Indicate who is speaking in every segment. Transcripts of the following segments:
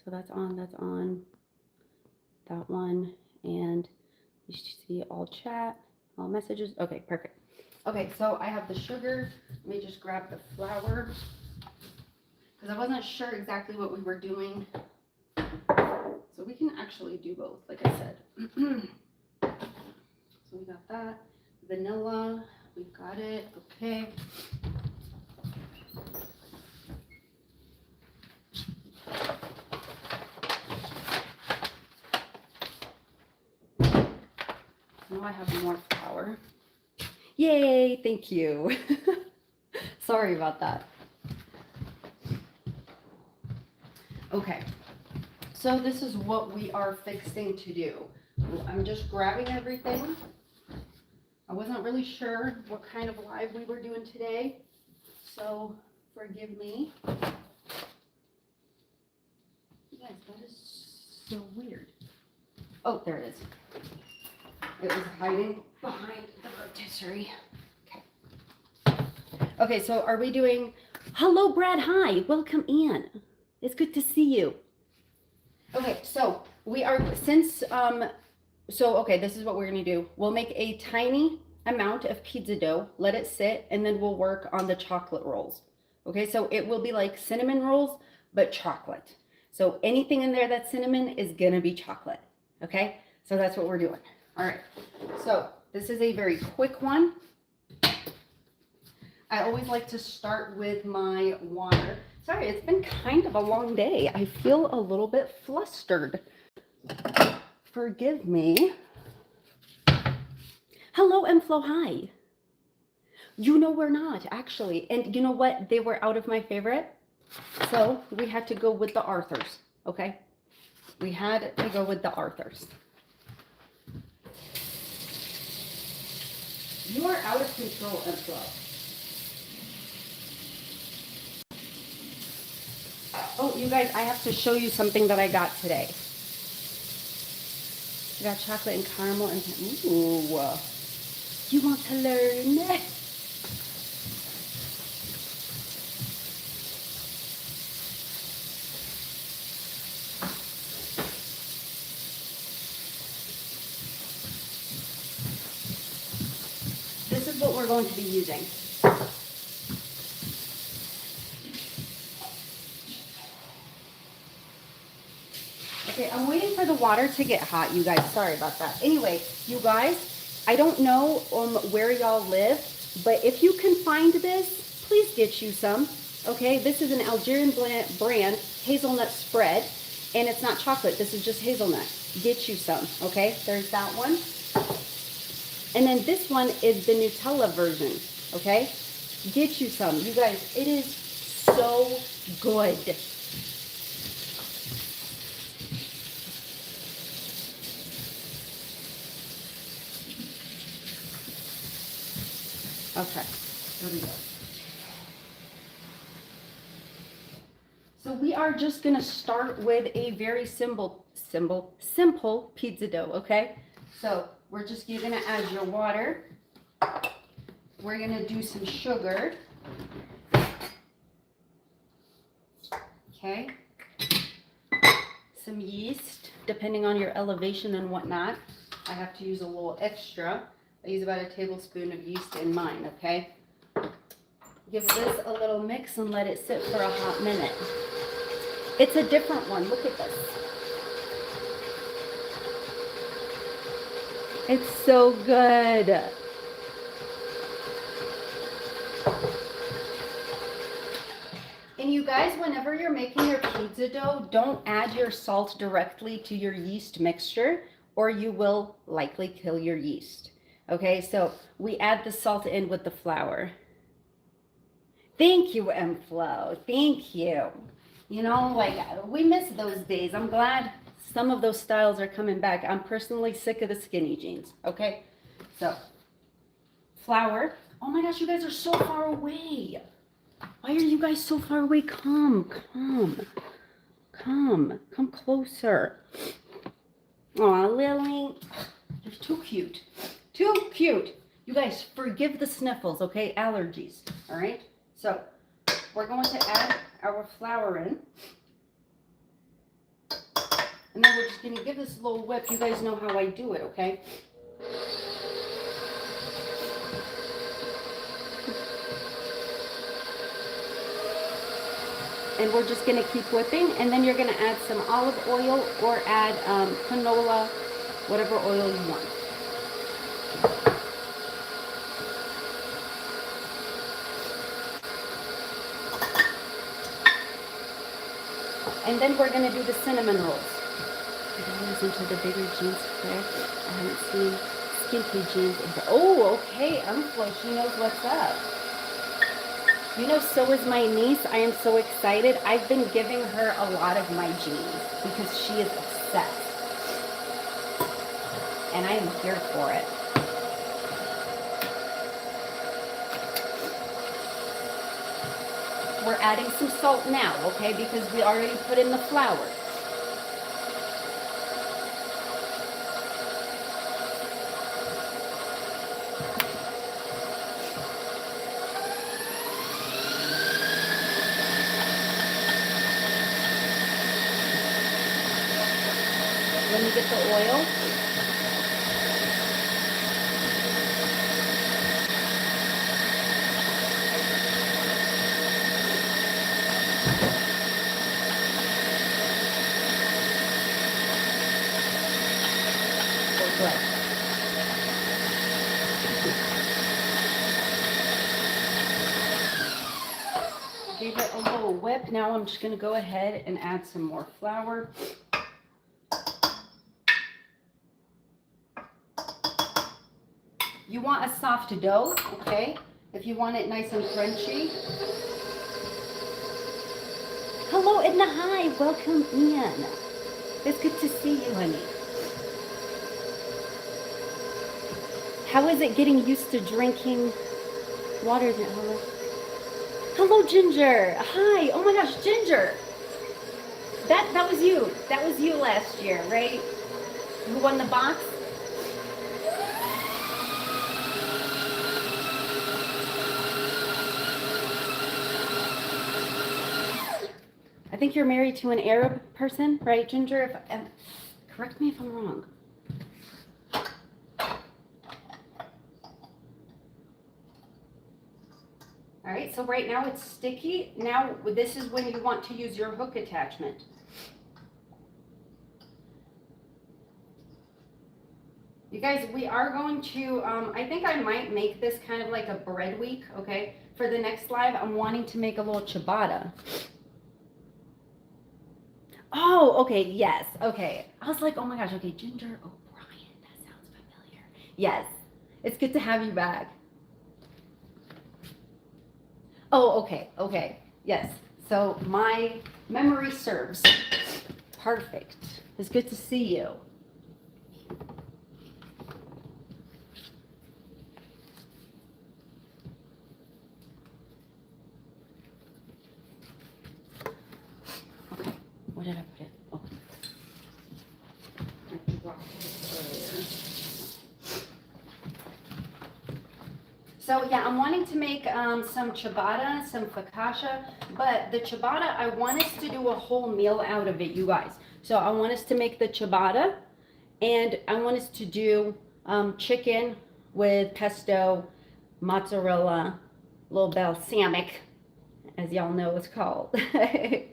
Speaker 1: So that's on, that one, and you should see all chat, all messages. Okay, perfect. Okay, so I have the sugar. Let me just grab the flour because I wasn't sure exactly what we were doing. So we can actually do both, like I said. So we got that. Vanilla, we got it. Okay. Now I have more flour. Yay, thank you. Sorry about that. Okay, so this is what we are fixing to do. I'm just grabbing everything. I wasn't really sure what kind of live we were doing today, so forgive me. You guys, that is so weird. Oh, there it is. It was hiding behind the rotisserie. Okay. Okay, so are we doing, hello Brad, hi, welcome in. It's good to see you. Okay, so we are, okay, this is what we're gonna do. We'll make a tiny amount of pizza dough, let it sit, and then we'll work on the chocolate rolls. Okay, so it will be like cinnamon rolls, but chocolate. So anything in there that's cinnamon is gonna be chocolate, okay? So that's what we're doing. All right, so this is a very quick one. I always like to start with my water. Sorry, it's been kind of a long day. I feel a little bit flustered. Forgive me. Hello, Enflo, hi. You know we're not, actually. And you know what? They were out of my favorite. So we had to go with the Arthurs, okay? We had to go with the Arthurs. You are out of control, Enflo. Oh, you guys, I have to show you something that I got today. I got chocolate and caramel and, ooh. You want to learn? This is what we're going to be using. Okay, I'm waiting for the water to get hot, you guys. Sorry about that. Anyway, you guys, I don't know where y'all live, but if you can find this, please get you some. Okay, this is an Algerian brand hazelnut spread, and it's not chocolate. This is just hazelnut. Get you some, okay? There's that one. And then this one is the Nutella version, okay? Get you some. You guys, it is so good. Okay, here we go. So we are just gonna start with a very simple pizza dough, okay? So you're gonna add your water. We're gonna do some sugar. Okay. Some yeast, depending on your elevation and whatnot. I have to use a little extra. I use about a tablespoon of yeast in mine, okay? Give this a little mix and let it sit for a hot minute. It's a different one, look at this. It's so good. And you guys, whenever you're making your pizza dough, don't add your salt directly to your yeast mixture or you will likely kill your yeast. Okay, so we add the salt in with the flour. Thank you, Enflo. Thank you. You know, like, we miss those days. I'm glad some of those styles are coming back. I'm personally sick of the skinny jeans. Okay, so flour. Oh my gosh, you guys are so far away. Why are you guys so far away? Come closer. Aw, Lily, you're too cute. Too cute. You guys, forgive the sniffles, okay? Allergies, all right? So we're going to add our flour in. And then we're just gonna give this a little whip. You guys know how I do it, okay? And we're just gonna keep whipping, and then you're gonna add some olive oil or add canola, whatever oil you want. And then we're gonna do the cinnamon rolls. I was into the bigger jeans today. I haven't seen skimpy jeans. Oh, okay, Flo, she knows what's up. You know, so is my niece. I am so excited. I've been giving her a lot of my jeans because she is obsessed. And I am here for it. We're adding some salt now, okay, because we already put in the flour. Let me get the oil. Gave it a little whip. Now I'm just going to go ahead and add some more flour. You want a soft dough, okay? If you want it nice and crunchy. Hello, Edna. Hi. Welcome in. It's good to see you, honey. How is it getting used to drinking water? Hello, Ginger. Hi. Oh my gosh, Ginger. That was you. That was you last year, right? Who won the box? I think you're married to an Arab person, right, Ginger? Correct me if I'm wrong. All right, so right now it's sticky. Now this is when you want to use your hook attachment. You guys, we are going to, I think I might make this kind of like a bread week, okay? For the next live, I'm wanting to make a little ciabatta. Oh, okay, yes, okay. I was like, oh my gosh, okay, Ginger O'Brien, that sounds familiar. Yes, it's good to have you back. Oh, okay, yes. So my memory serves. Perfect. It's good to see you. Okay, where did I put it? Oh. So yeah, I'm wanting to make some ciabatta, some focaccia, but the ciabatta, I want us to do a whole meal out of it, you guys. So I want us to make the ciabatta, and I want us to do chicken with pesto, mozzarella, little balsamic, as y'all know it's called, and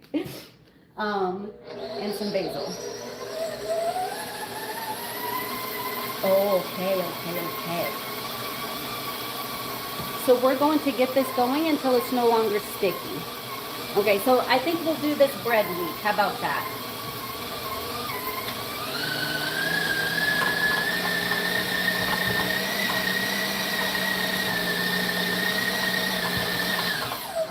Speaker 1: some basil. Oh, okay. So we're going to get this going until it's no longer sticky. Okay, so I think we'll do this bread week. How about that?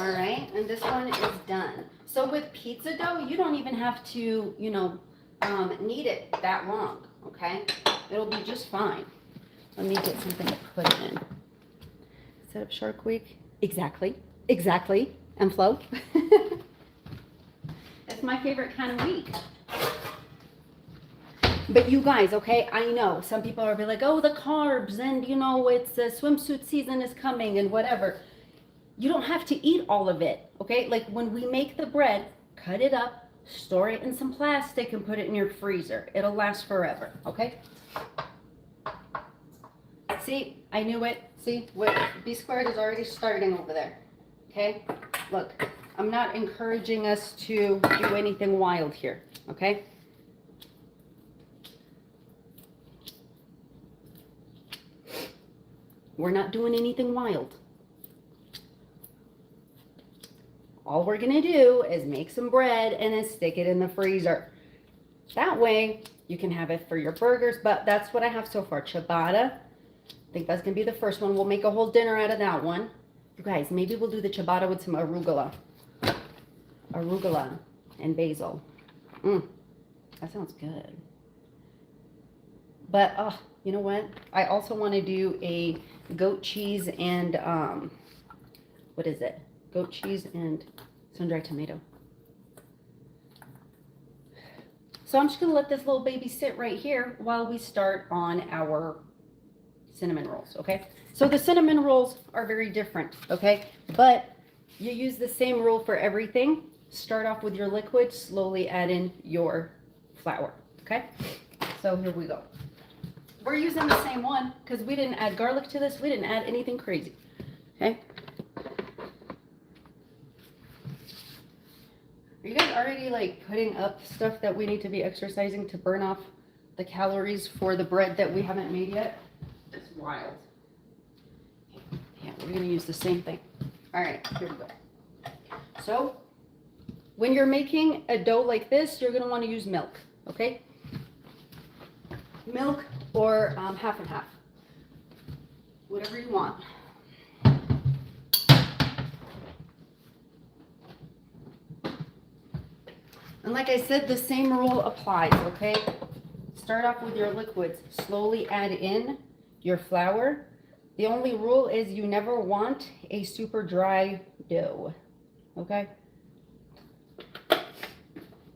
Speaker 1: All right, and this one is done. So with pizza dough, you don't even have to, knead it that long, okay? It'll be just fine. Let me get something to put it in. Set up Shark Week. Exactly. And Flo. That's my favorite kind of week. But you guys, okay, I know some people are like, oh, the carbs, and it's the swimsuit season is coming and whatever. You don't have to eat all of it, okay? Like when we make the bread, cut it up, store it in some plastic and put it in your freezer. It'll last forever, okay? See, I knew it. See, what B squared is already starting over there, okay? Look, I'm not encouraging us to do anything wild here, okay? We're not doing anything wild. All we're gonna do is make some bread and then stick it in the freezer. That way you can have it for your burgers, but that's what I have so far. Ciabatta, I think that's gonna be the first one. We'll make a whole dinner out of that one. You guys, maybe we'll do the ciabatta with some arugula. Arugula and basil. That sounds good. But, you know what? I also want to do a goat cheese and, what is it? Goat cheese and sun-dried tomato. So I'm just going to let this little baby sit right here while we start on our cinnamon rolls, okay? So the cinnamon rolls are very different, okay? But you use the same rule for everything. Start off with your liquid, slowly add in your flour, okay? So here we go. We're using the same one because we didn't add garlic to this. We didn't add anything crazy, okay? Are you guys already like putting up stuff that we need to be exercising to burn off the calories for the bread that we haven't made yet? It's wild. Yeah, we're gonna use the same thing. All right, here we go. So when you're making a dough like this, you're gonna want to use milk, okay? Milk or half and half, whatever you want. And like I said, the same rule applies, okay? Start off with your liquids, slowly add in your flour. The only rule is you never want a super dry dough, okay?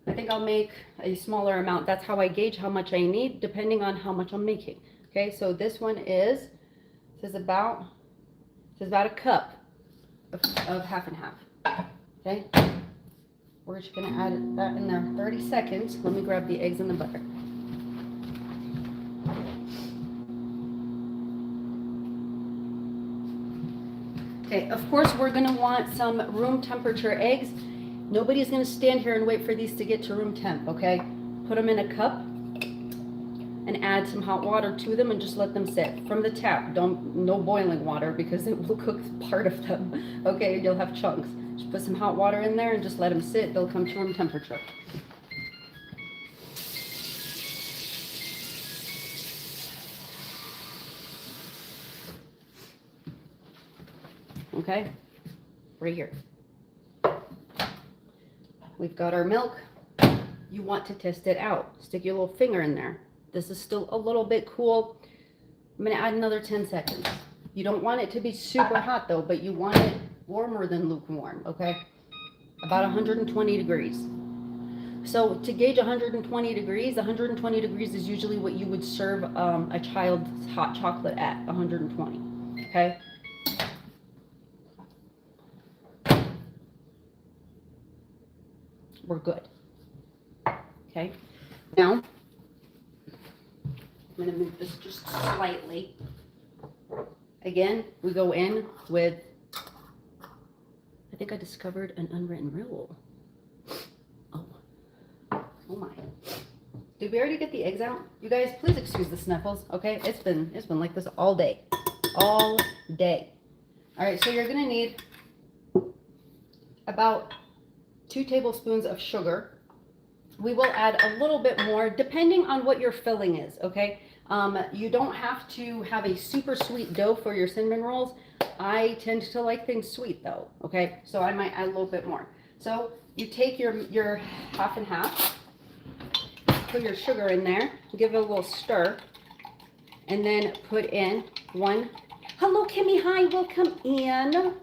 Speaker 1: I think I'll make a smaller amount. That's how I gauge how much I need, depending on how much I'm making. Okay, so this one is, this is about a cup of half and half. Okay, we're just gonna add that in there. 30 seconds. Let me grab the eggs and the butter. Okay, of course we're gonna want some room temperature eggs. Nobody's gonna stand here and wait for these to get to room temp, okay? Put them in a cup and add some hot water to them and just let them sit from the tap. No boiling water because it will cook part of them, okay? You'll have chunks. Just put some hot water in there and just let them sit. They'll come to room temperature. Okay, right here. We've got our milk. You want to test it out. Stick your little finger in there. This is still a little bit cool. I'm gonna add another 10 seconds. You don't want it to be super hot though, but you want it warmer than lukewarm, okay? About 120 degrees. So to gauge 120 degrees is usually what you would serve a child's hot chocolate at, 120, okay? We're good. Okay, now I'm going to move this just slightly. Again, we go in with, I think I discovered an unwritten rule. Oh my. Did we already get the eggs out? You guys, please excuse the sniffles, okay? It's been like this all day. All day. All right, so you're going to need about 2 tablespoons of sugar. We will add a little bit more depending on what your filling is, okay? You don't have to have a super sweet dough for your cinnamon rolls. I tend to like things sweet though, okay? So I might add a little bit more. So you take your half and half, put your sugar in there, give it a little stir, and then put in hello Kimmy, hi, welcome in.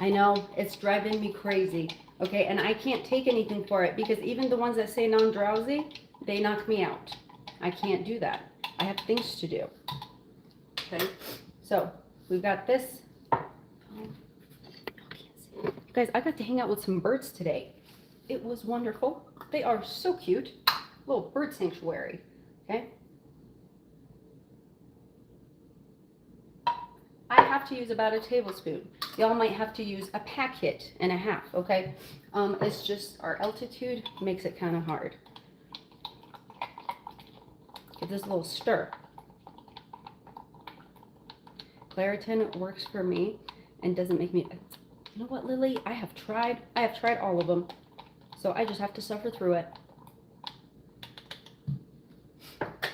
Speaker 1: I know, it's driving me crazy, okay? And I can't take anything for it because even the ones that say non-drowsy, they knock me out. I can't do that. I have things to do, okay? So we've got this. You guys, I got to hang out with some birds today. It was wonderful. They are so cute. Little bird sanctuary. Okay. I have to use about a tablespoon. Y'all might have to use a packet and a half, okay? It's just our altitude makes it kind of hard. Give this a little stir. Claritin works for me and doesn't make me, you know what, Lily? I have tried all of them. So I just have to suffer through it.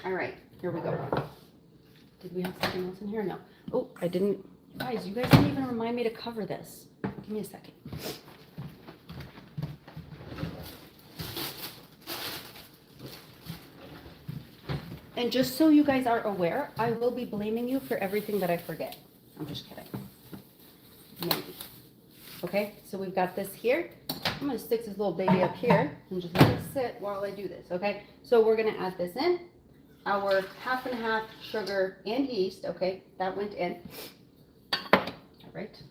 Speaker 1: All right, here we go. Did we have something else in here? No. Oh, I didn't. Guys, you guys didn't even remind me to cover this. Give me a second. And just so you guys are aware, I will be blaming you for everything that I forget. I'm just kidding. Maybe. Okay, so we've got this here. I'm going to stick this little baby up here and just let it sit while I do this, okay? So we're going to add this in. Our 50/50 sugar and yeast, okay? That went in. All right.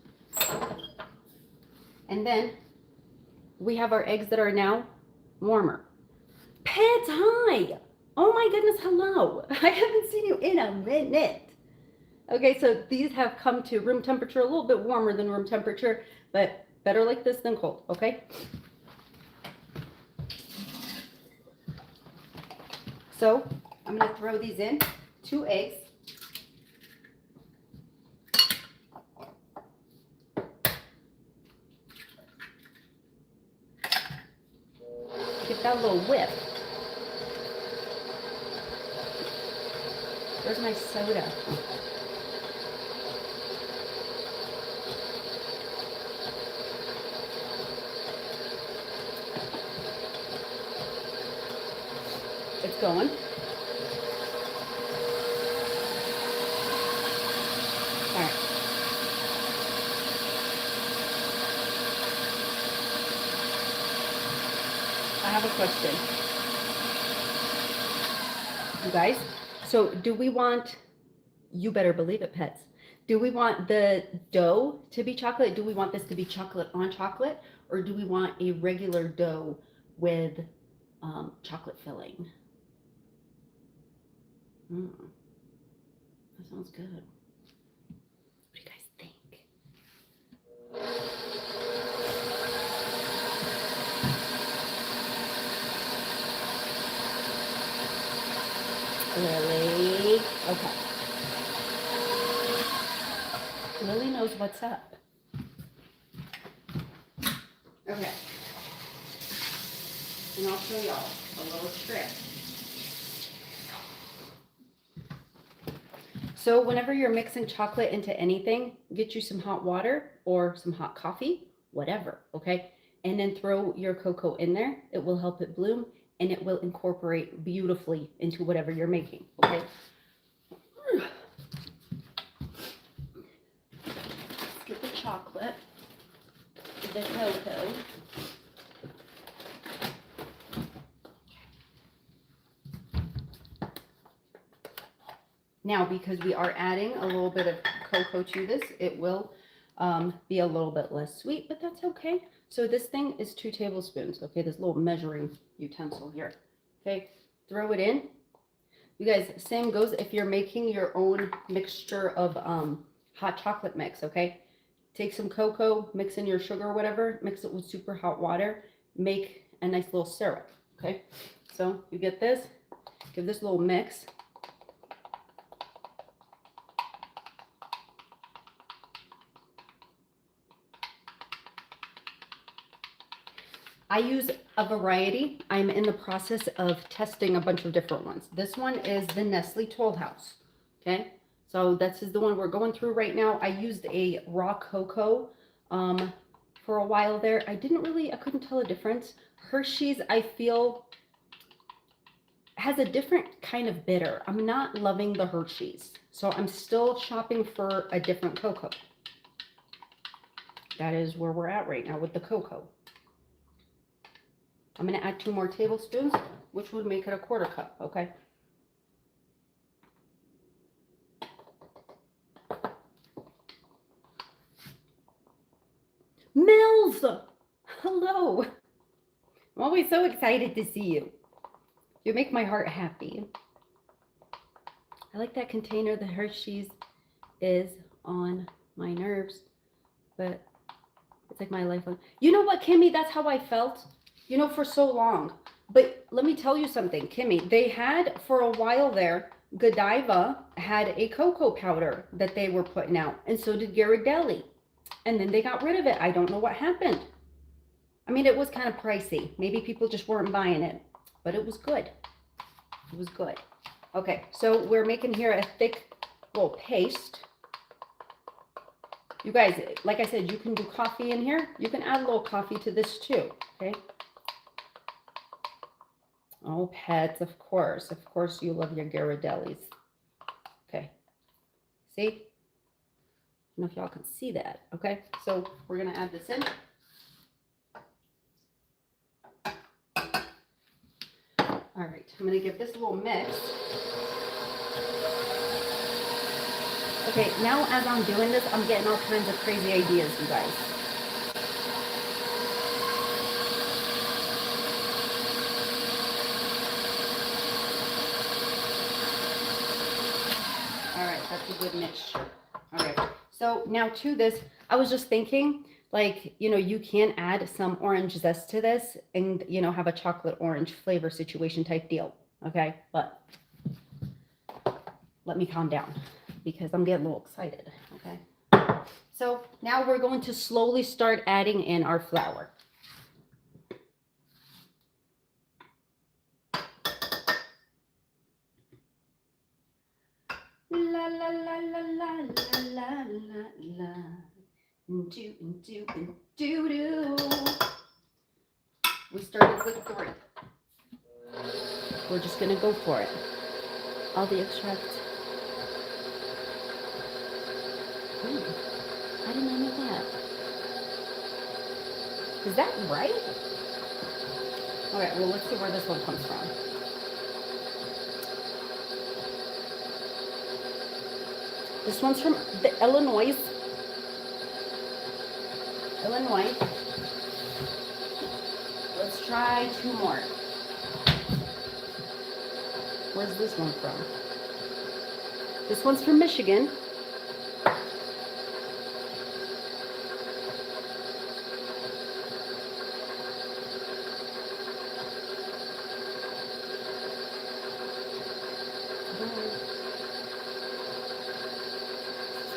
Speaker 1: And then we have our eggs that are now warmer. Pets, hi! Oh my goodness, hello. I haven't seen you in a minute. Okay, so these have come to room temperature, a little bit warmer than room temperature, but better like this than cold, okay? So I'm gonna throw these in, 2 eggs. Get that little whip. Where's my soda? It's going. All right. I have a question. You guys, so do we want, you better believe it, pets. Do we want the dough to be chocolate? Do we want this to be chocolate on chocolate? Or do we want a regular dough with chocolate filling? That sounds good. What do you guys think? Lily. Okay. Lily knows what's up. Okay. And I'll show y'all a little trick. So whenever you're mixing chocolate into anything, get you some hot water or some hot coffee, whatever, okay? And then throw your cocoa in there. It will help it bloom and it will incorporate beautifully into whatever you're making, okay? Let's get the chocolate, the cocoa. Now, because we are adding a little bit of cocoa to this, it will be a little bit less sweet, but that's okay. So this thing is 2 tablespoons, okay? This little measuring utensil here, okay? Throw it in. You guys, same goes if you're making your own mixture of hot chocolate mix, okay? Take some cocoa, mix in your sugar or whatever, mix it with super hot water, make a nice little syrup, okay? So you get this, give this a little mix. I use a variety. I'm in the process of testing a bunch of different ones. This one is the Nestle Toll House, okay? So this is the one we're going through right now. I used a raw cocoa for a while there. I couldn't tell a difference. Hershey's, I feel, has a different kind of bitter. I'm not loving the Hershey's. So I'm still shopping for a different cocoa. That is where we're at right now with the cocoa. I'm going to add 2 more tablespoons, which would make it a 1/4 cup, okay? Mills! Hello! always so excited to see you. You make my heart happy. I like that container. The Hershey's is on my nerves, but it's like my lifeline. You know what, Kimmy? That's how I felt, you know, for so long. But let me tell you something, Kimmy. They had, for a while there, Godiva had a cocoa powder that they were putting out, and so did Ghirardelli. And then they got rid of it. I don't know what happened. I mean, it was kind of pricey. Maybe people just weren't buying it, but it was good. It was good. Okay, so we're making here a thick little paste. You guys, like I said, you can do coffee in here. You can add a little coffee to this too, okay? Oh, pets, of course. Of course you love your Ghirardellis. Okay, see? I don't know if y'all can see that, okay? So we're gonna add this in. All right, I'm gonna give this a little mix. Okay, now as I'm doing this, I'm getting all kinds of crazy ideas, you guys. All right, that's a good mixture. All right, so now to this, I was just thinking, like, you know, you can add some orange zest to this and, you know, have a chocolate orange flavor situation type deal, okay? But let me calm down because I'm getting a little excited, okay? So now we're going to slowly start adding in our flour. La la la la la la la la la. Do do do do. We started with 3. We're just gonna go for it. All the extract. Ooh, how did I know that? Is that right? Okay, well, let's see where this one comes from. This one's from the Illinois. Let's try 2 more. Where's this one from? This one's from Michigan.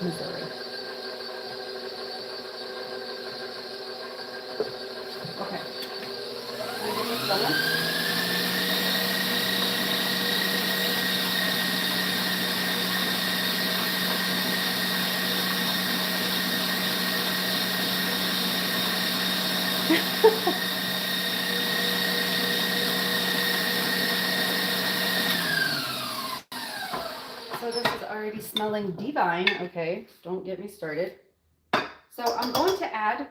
Speaker 1: Missouri. Okay. So this is already smelling divine. Okay, don't get me started. So I'm going to add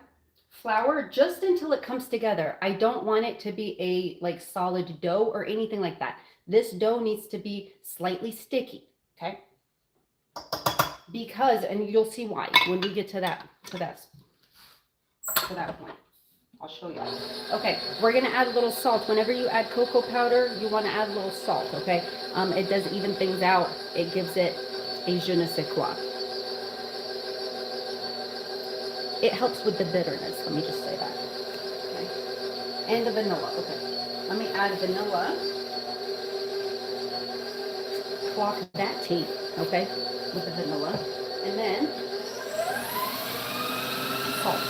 Speaker 1: flour just until it comes together. I don't want it to be a like solid dough or anything like that. This dough needs to be slightly sticky, okay? Because, and you'll see why when we get to that point. I'll show you. Okay, we're gonna add a little salt. Whenever you add cocoa powder, you want to add a little salt, okay? It does even things out. It gives it a je ne sais quoi. It helps with the bitterness. Let me just say that. Okay. And the vanilla. Okay. Let me add vanilla. Clock that tea, okay, with the vanilla, and then salt.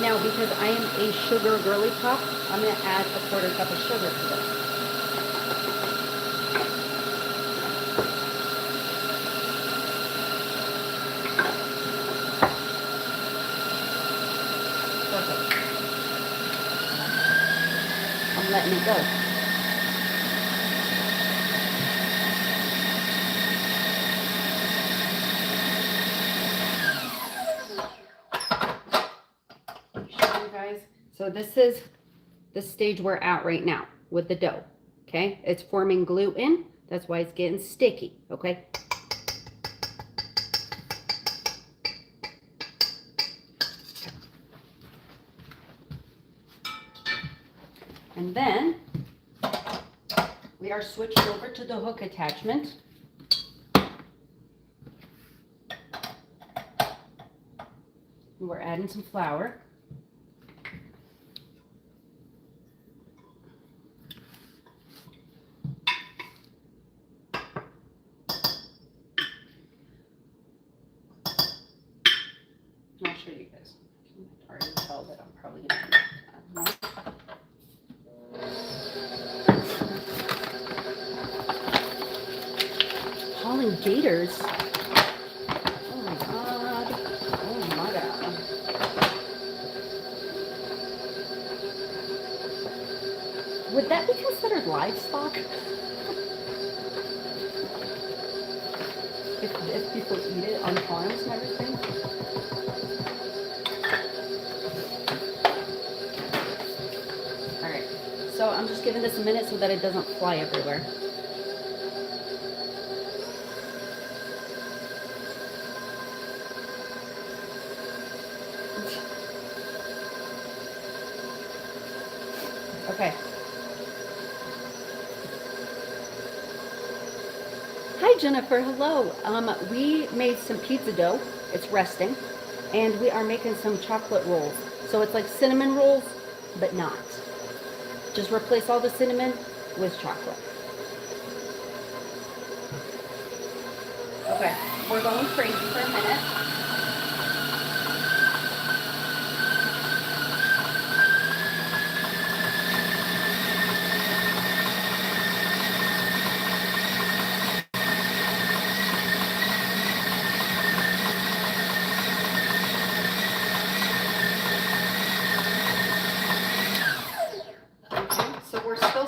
Speaker 1: Now, because I am a sugar girly pop, I'm going to add a 1/4 cup of sugar to this. Perfect. I'm letting it go. So this is the stage we're at right now with the dough, okay? It's forming gluten. That's why it's getting sticky, okay? And then we are switching over to the hook attachment. We're adding some flour. I'll show you guys. I can already tell that I'm probably going to add more. Hauling gators. Oh my god. Oh my god. Would that be considered livestock? If people eat it on farms and everything? Alright, so I'm just giving this a minute so that it doesn't fly everywhere. Okay. Hi Jennifer, hello. We made some pizza dough. It's resting. And we are making some chocolate rolls. So it's like cinnamon rolls, but not. Just replace all the cinnamon with chocolate. Okay, we're going crazy for a minute.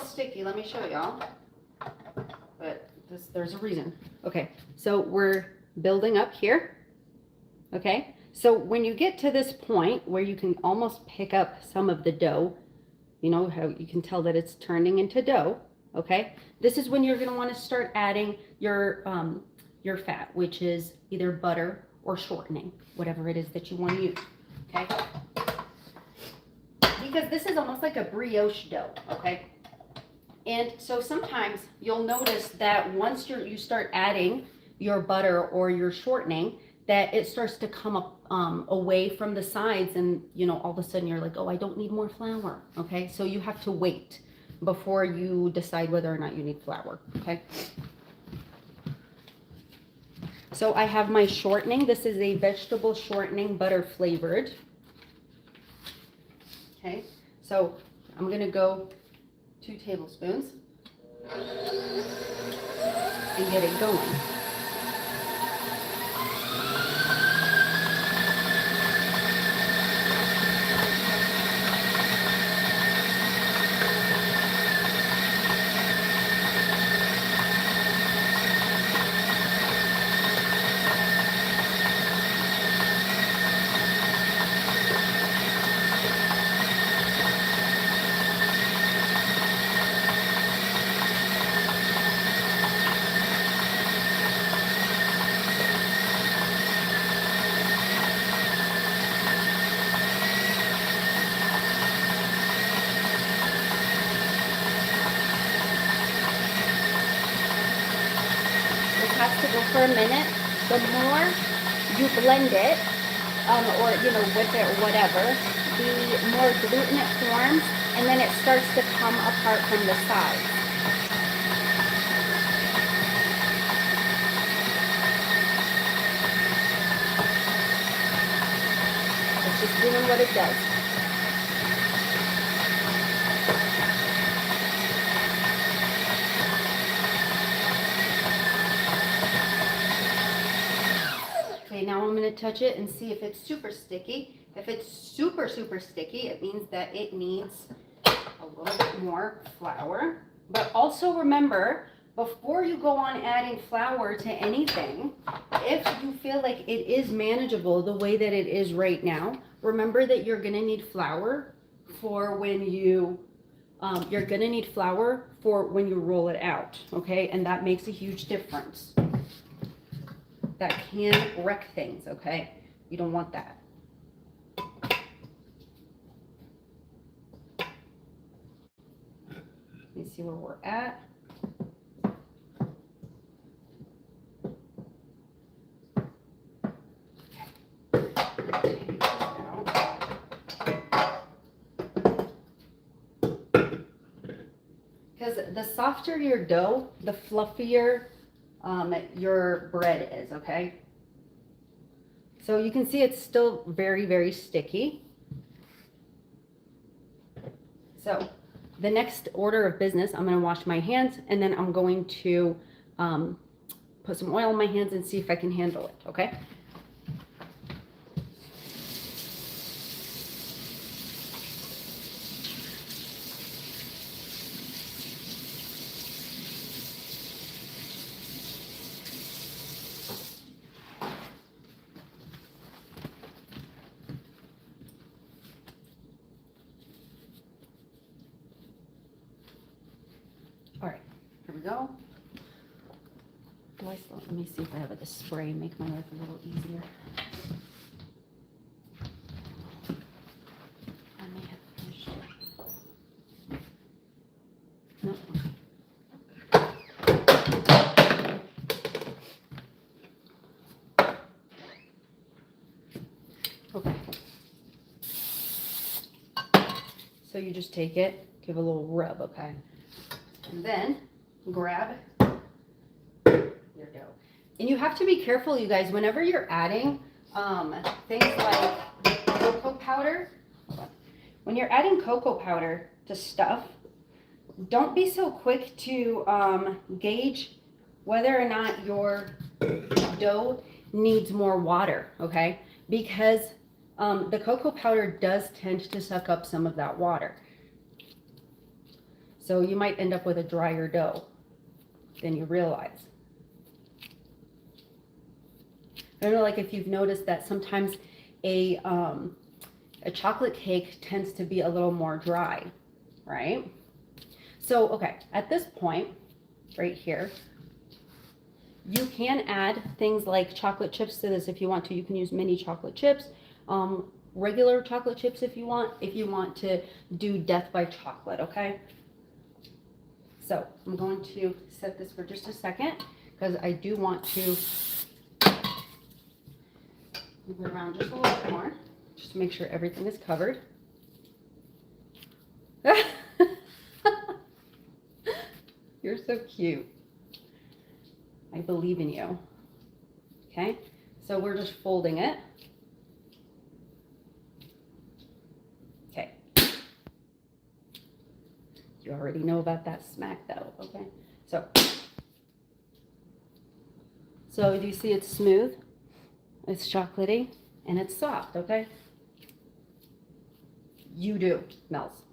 Speaker 1: Sticky, let me show y'all, but there's a reason. Okay, so we're building up here. Okay, so when you get to this point where you can almost pick up some of the dough, you know how you can tell that it's turning into dough. Okay, this is when you're going to want to start adding your fat, which is either butter or shortening, whatever it is that you want to use. Okay, because this is almost like a brioche dough. Okay. And so sometimes you'll notice that once you start adding your butter or your shortening, that it starts to come up away from the sides, and you know, all of a sudden you're like, oh, I don't need more flour. Okay, so you have to wait before you decide whether or not you need flour. Okay, so I have my shortening. This is a vegetable shortening, butter flavored. Okay, so I'm gonna go 2 tablespoons and get it going. To go for a minute. The more you blend it, or you know, whip it or whatever, the more gluten it forms, and then it starts to come apart from the sides. It's just doing what it does. Now I'm going to touch it and see if it's super sticky. If it's super sticky, it means that it needs a little bit more flour. But also remember, before you go on adding flour to anything, if you feel like it is manageable the way that it is right now, remember that you're going to need flour for when you roll it out, okay? And that makes a huge difference. That can wreck things, okay? You don't want that. see where we're at. Because the softer your dough, the fluffier your bread is, okay? So you can see it's still very, very sticky. So the next order of business, I'm going to wash my hands, and then I'm going to put some oil on my hands and see if I can handle it, okay? All right, here we go. Let me see if I have the spray, make my life a little easier. I may have finished it. No. Okay. So you just take it, give a little rub, okay? And then grab your dough. And you have to be careful, you guys, whenever you're adding things like cocoa powder. When you're adding cocoa powder to stuff, don't be so quick to gauge whether or not your dough needs more water, okay? Because the cocoa powder does tend to suck up some of that water. So you might end up with a drier dough than you realize. I don't know, like if you've noticed that sometimes a chocolate cake tends to be a little more dry, right? So, okay, at this point, right here, you can add things like chocolate chips to this if you want to. You can use mini chocolate chips, regular chocolate chips if you want to do death by chocolate, okay? So I'm going to set this for just a second because I do want to move it around just a little bit more, just to make sure everything is covered. You're so cute. I believe in you. Okay, so we're just folding it. Okay. You already know about that smack though, okay? So do you see it's smooth? It's chocolatey and it's soft, okay? You do, Mel's.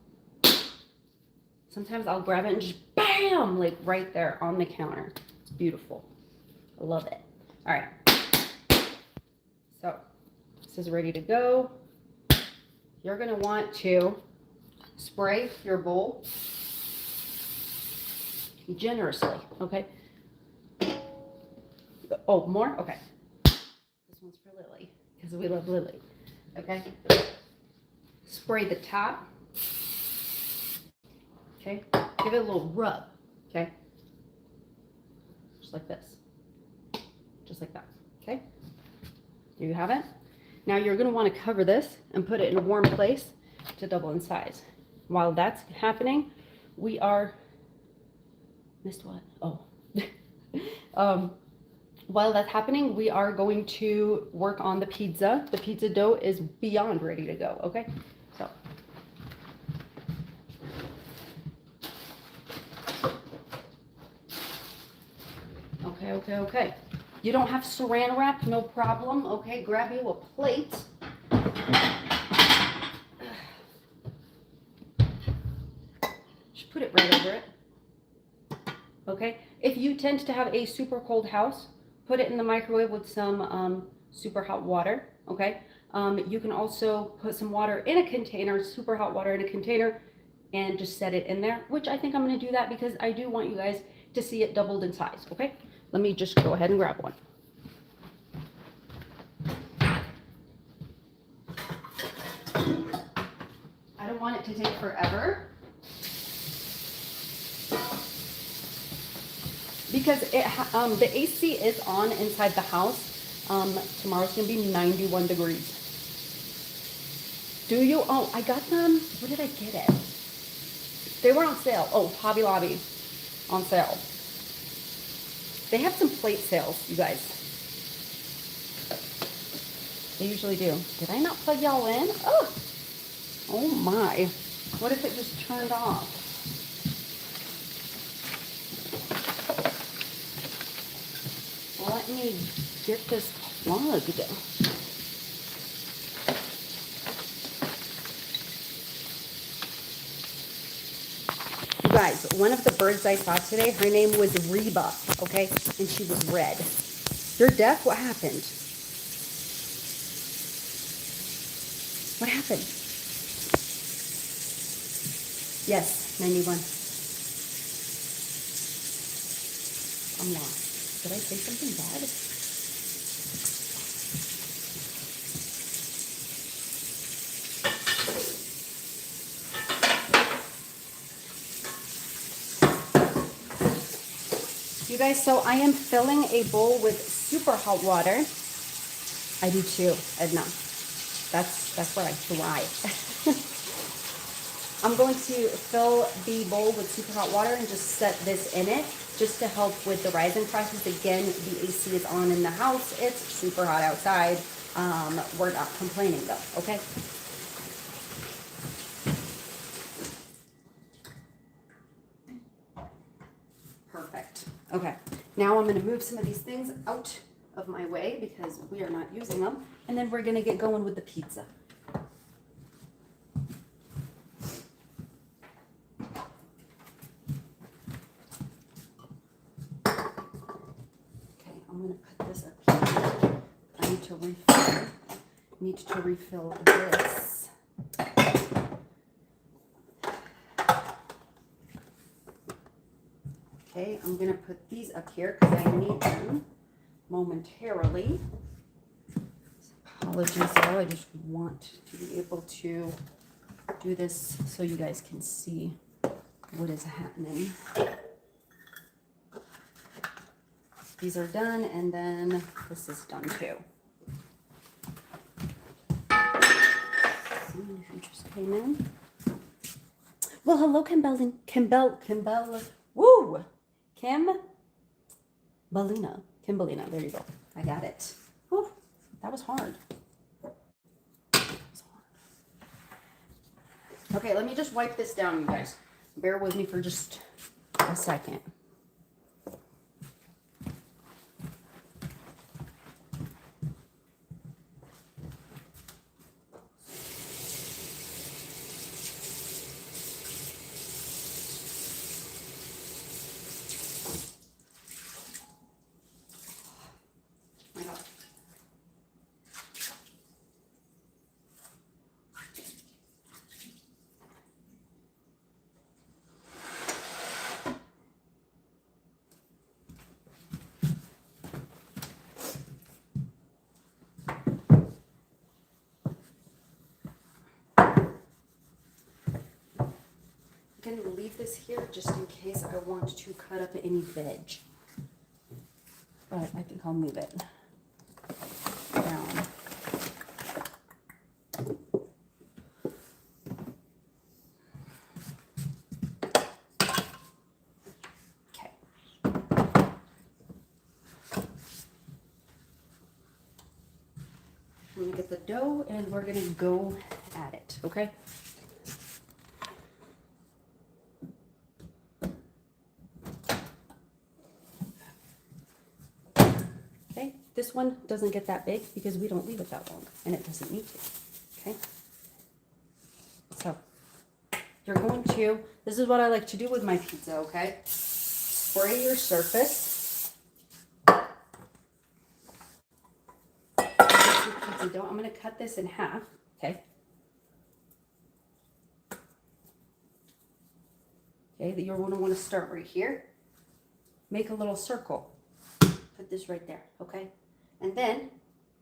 Speaker 1: Sometimes I'll grab it and just bam, like right there on the counter. It's beautiful. I love it. All right. So this is ready to go. You're gonna want to spray your bowl generously, okay? Oh, more? Okay. This one's for Lily, because we love Lily, okay? Spray the top, okay? Give it a little rub, okay? Just like this. Just like that, okay? There you have it. Now you're gonna wanna cover this and put it in a warm place to double in size. While that's happening, we are, missed what? Oh. While that's happening, we are going to work on the pizza. The pizza dough is beyond ready to go, okay? So. Okay. You don't have saran wrap, no problem, okay? Grab you a plate. Just put it right over it, okay? If you tend to have a super cold house, put it in the microwave with some super hot water, okay? You can also put some water in a container, super hot water in a container, and just set it in there, which I think I'm gonna do that because I do want you guys to see it doubled in size, okay? Let me just go ahead and grab one. I don't want it to take forever. because the AC is on inside the house. Tomorrow's gonna be 91 degrees. Do you? Oh, I got them. Where did I get it? They were on sale. Oh, Hobby Lobby on sale. They have some plate sales, you guys. They usually do. Did I not plug y'all in? Oh, oh my. What if it just turned off? Let me get this plugged. You guys, one of the birds I saw today, her name was Reba, okay? And she was red. You're deaf? What happened? What happened? Yes, 91. I'm lost. Did I say something bad? You guys, so I am filling a bowl with super hot water. I do too, Edna. That's where I thrive. I'm going to fill the bowl with super hot water and just set this in it just to help with the rising process. Again, the AC is on in the house. It's super hot outside. We're not complaining though, okay? Perfect. Okay, now I'm gonna move some of these things out of my way because we are not using them. And then we're gonna get going with the pizza. I'm going to put this up here. I need to refill this. Okay, I'm going to put these up here because I need them momentarily. Apologies though, I just want to be able to do this so you guys can see what is happening. These are done, and then this is done too. Someone who just came in. Well, hello, Kimbell, woo! Kimberlina, there you go. I got it. Whew, that was hard. Okay, let me just wipe this down, you guys. Bear with me for just a second. I'm going to leave this here just in case I want to cut up any veg. But I think I'll move it down. Okay. I'm going to get the dough and we're going to go at it, okay? This one doesn't get that big because we don't leave it that long, and it doesn't need to, okay? So, you're going to, this is what I like to do with my pizza, okay? Spray your surface. Pizza dough. I'm going to cut this in half, okay? Okay, you're going to want to start right here. Make a little circle. Put this right there, okay? And then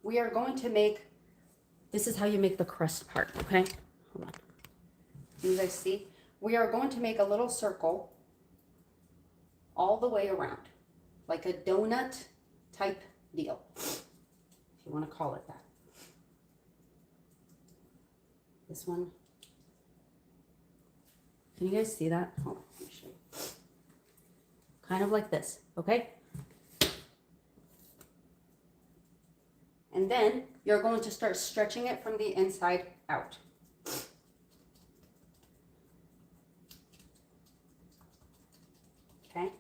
Speaker 1: we are going to make, this is how you make the crust part, okay? Hold on. Can you guys see? We are going to make a little circle all the way around, like a donut type deal, if you want to call it that. This one. Can you guys see that? Hold on, let me show you. Kind of like this, okay? And then you're going to start stretching it from the inside out. Okay?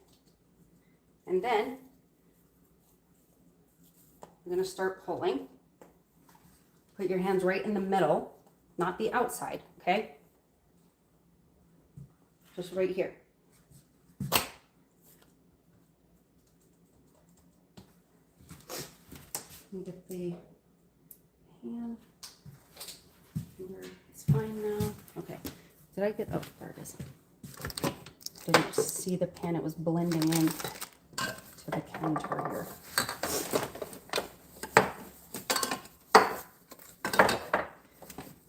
Speaker 1: And then you're going to start pulling. Put your hands right in the middle, not the outside, okay? Just right here. Get the hand. It's fine now. Okay. Did I get? Oh, there it is. Didn't see the pen. It was blending in to the counter here.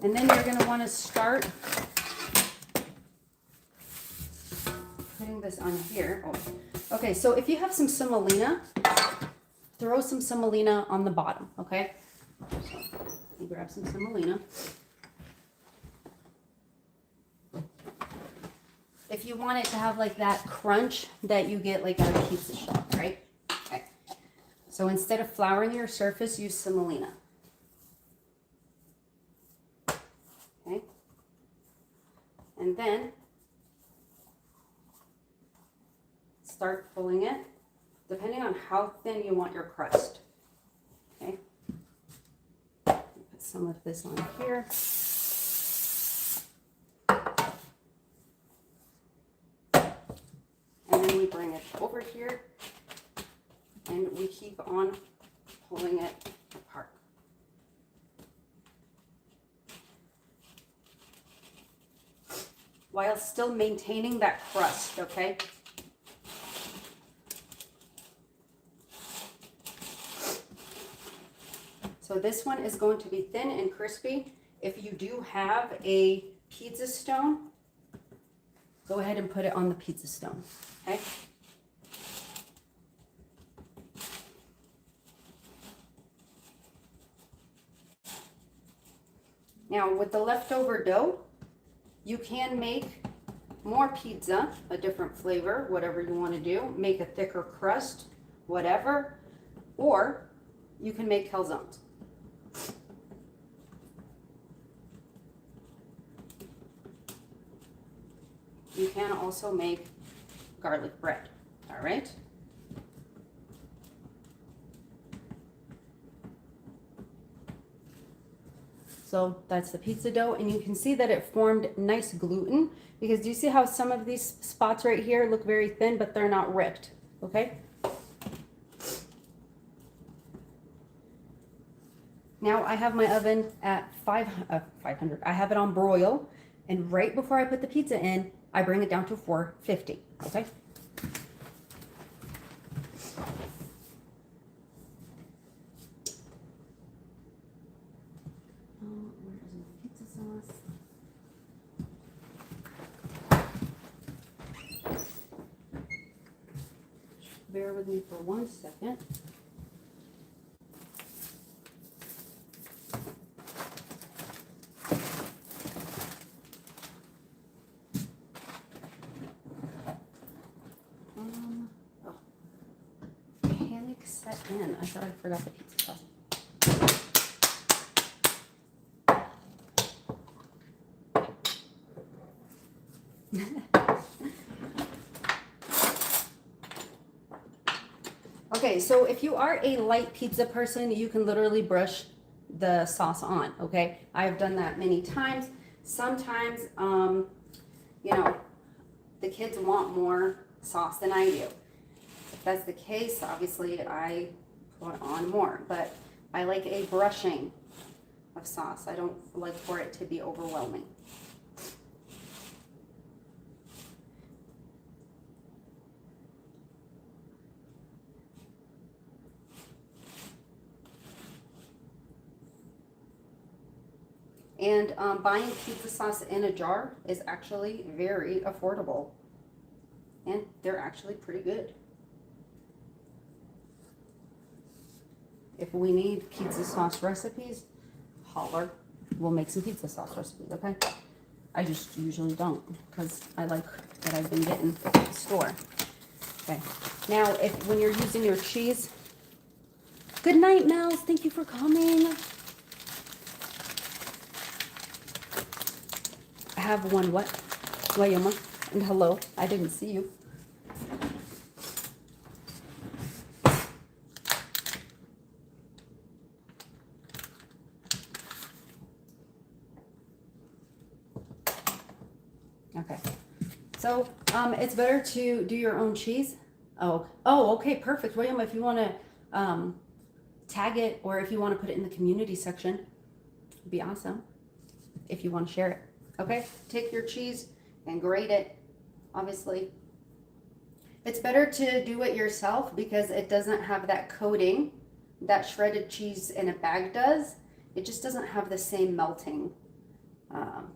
Speaker 1: And then you're going to want to start putting this on here. Oh. Okay, so if you have some semolina, throw some semolina on the bottom, okay? So you grab some semolina. If you want it to have like that crunch that you get like at a pizza shop, right? Okay. So instead of flouring your surface, use semolina. Okay. And then start pulling it, depending on how thin you want your crust. Okay. Put some of this on here. And then we bring it over here and we keep on pulling it apart. While still maintaining that crust, okay? So this one is going to be thin and crispy. If you do have a pizza stone, go ahead and put it on the pizza stone, okay? Now with the leftover dough, you can make more pizza, a different flavor, whatever you want to do. Make a thicker crust, whatever. Or you can make calzones. You can also make garlic bread, all right? So that's the pizza dough, and you can see that it formed nice gluten, because do you see how some of these spots right here look very thin, but they're not ripped, okay? Now I have my oven at 500. I have it on broil, and right before I put the pizza in, I bring it down to 450, okay? Where is my pizza sauce? Bear with me for 1 second. Set in. I thought I forgot the pizza sauce. Okay, so if you are a light pizza person, you can literally brush the sauce on, okay? I've done that many times. Sometimes, you know, the kids want more sauce than I do. If that's the case, obviously I put on more, but I like a brushing of sauce. I don't like for it to be overwhelming. And buying pizza sauce in a jar is actually very affordable. And they're actually pretty good. if we need pizza sauce recipes, holler. We'll make some pizza sauce recipes, okay? I just usually don't because I like what I've been getting at the store. Okay. Now, when you're using your cheese, good night, Mouse. Thank you for coming. I have one what? Wayama. And hello. I didn't see you. Okay. So, it's better to do your own cheese. Oh, okay, perfect. William, if you want to tag it or if you want to put it in the community section, it'd be awesome. If you want to share it. Okay, take your cheese and grate it, obviously. It's better to do it yourself because it doesn't have that coating that shredded cheese in a bag does. It just doesn't have the same melting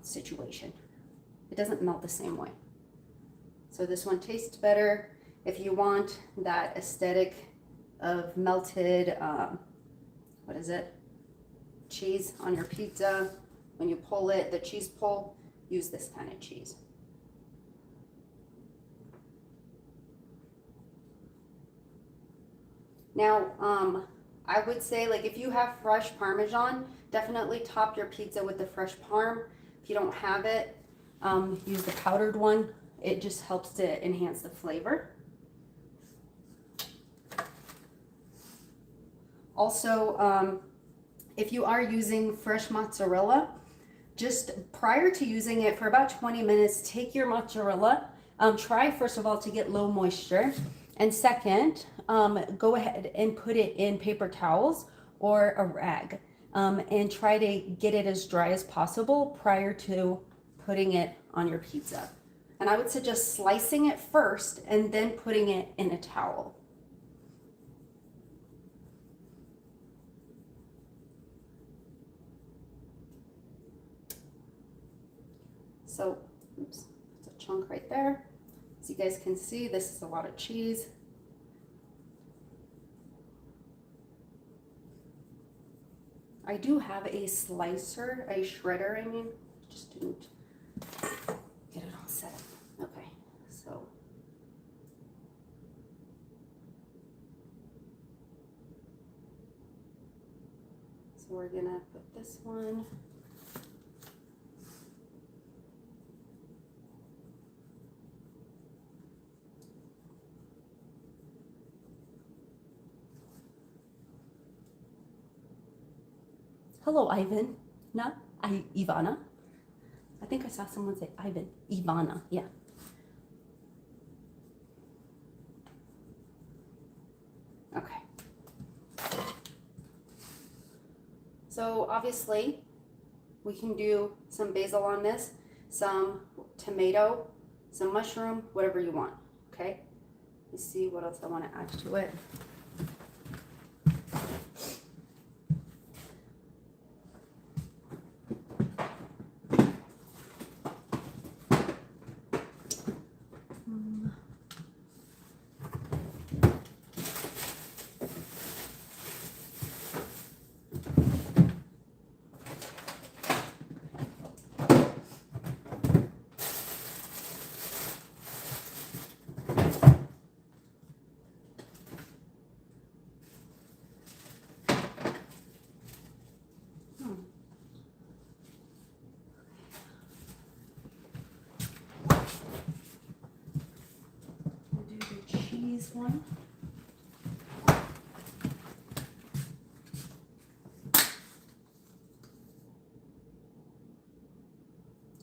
Speaker 1: situation. It doesn't melt the same way. So this one tastes better. If you want that aesthetic of melted, what is it? Cheese on your pizza. When you pull it, the cheese pull, use this kind of cheese. Now, I would say, like, if you have fresh Parmesan, definitely top your pizza with the fresh Parm. If you don't have it, use the powdered one. It just helps to enhance the flavor. Also, if you are using fresh mozzarella, just prior to using it for about 20 minutes, take your mozzarella. Try, first of all, to get low moisture. And second, go ahead and put it in paper towels or a rag. And try to get it as dry as possible prior to putting it on your pizza. And I would suggest slicing it first and then putting it in a towel. So, oops, it's a chunk right there. As you guys can see, this is a lot of cheese. I do have a slicer, a shredder, I mean, just didn't get it all set up. Okay, so. So we're gonna put this one. Hello, Ivan. Ivana. I think I saw someone say Ivan. Ivana, yeah. Okay. So obviously, we can do some basil on this, some tomato, some mushroom, whatever you want, okay? Let's see what else I want to add to it. One.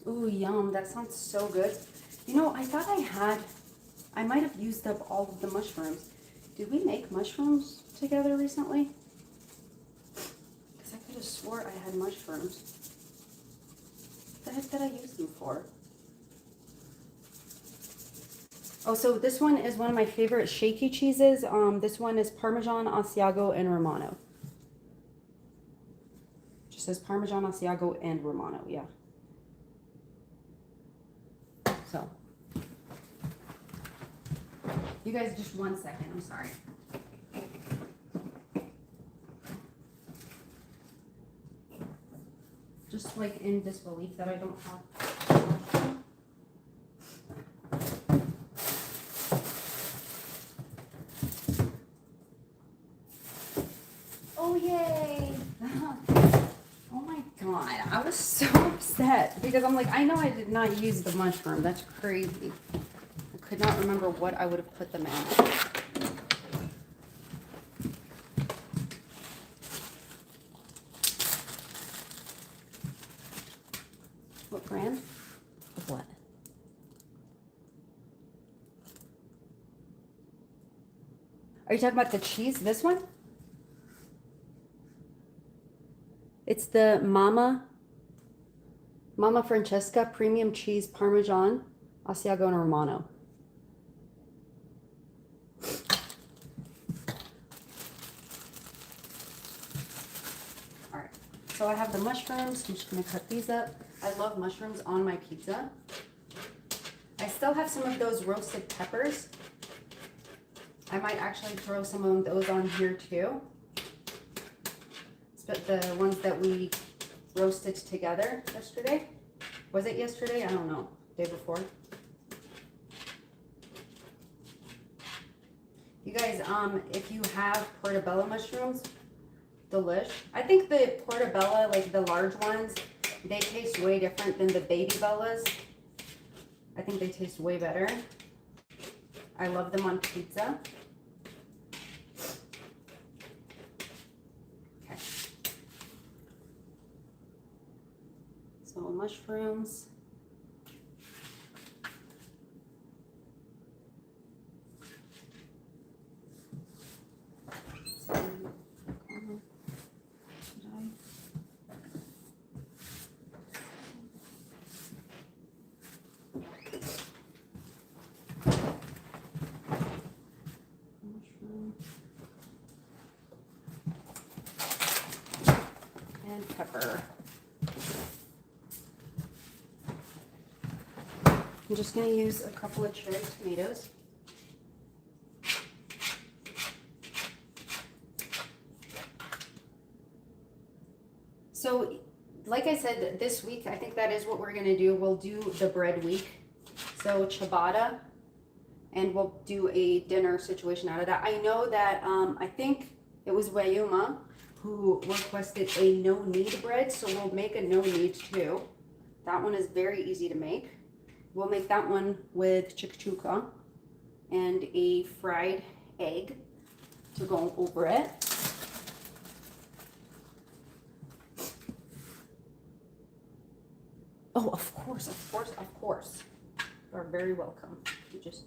Speaker 1: Ooh, yum, that sounds so good. You know, I thought I might have used up all of the mushrooms. Did we make mushrooms together recently? Because I could have swore I had mushrooms. What the heck did I use them for? Oh, so this one is one of my favorite shaky cheeses. This one is Parmesan, Asiago, and Romano. It just says Parmesan, Asiago, and Romano, yeah. So, you guys, just 1 second, I'm sorry. just like in disbelief that I don't have. Oh, yay. Oh my God, I was so upset because I'm like, I know I did not use the mushroom. That's crazy. I could not remember what I would have put them in. What brand? Of what? Are you talking about the cheese? This one? It's the Mama Francesca Premium Cheese Parmesan Asiago and Romano. All right, so I have the mushrooms. I'm just gonna cut these up. I love mushrooms on my pizza. I still have some of those roasted peppers. I might actually throw some of those on here too. But the ones that we roasted together yesterday. Was it yesterday? I don't know. Day before. You guys, if you have portobello mushrooms, delish. I think the portobello, like the large ones, they taste way different than the baby bellas. I think they taste way better. I love them on pizza. Okay. So mushrooms. And pepper. I'm just going to use a couple of cherry tomatoes. So, like I said, this week, I think that is what we're going to do. We'll do the bread week. So, ciabatta, and we'll do a dinner situation out of that. I know that, I think it was Wayuma who requested a no-knead bread, so we'll make a no-knead too. That one is very easy to make. We'll make that one with chikchuka and a fried egg to go over it. Oh, of course, of course, of course. You are very welcome. You just...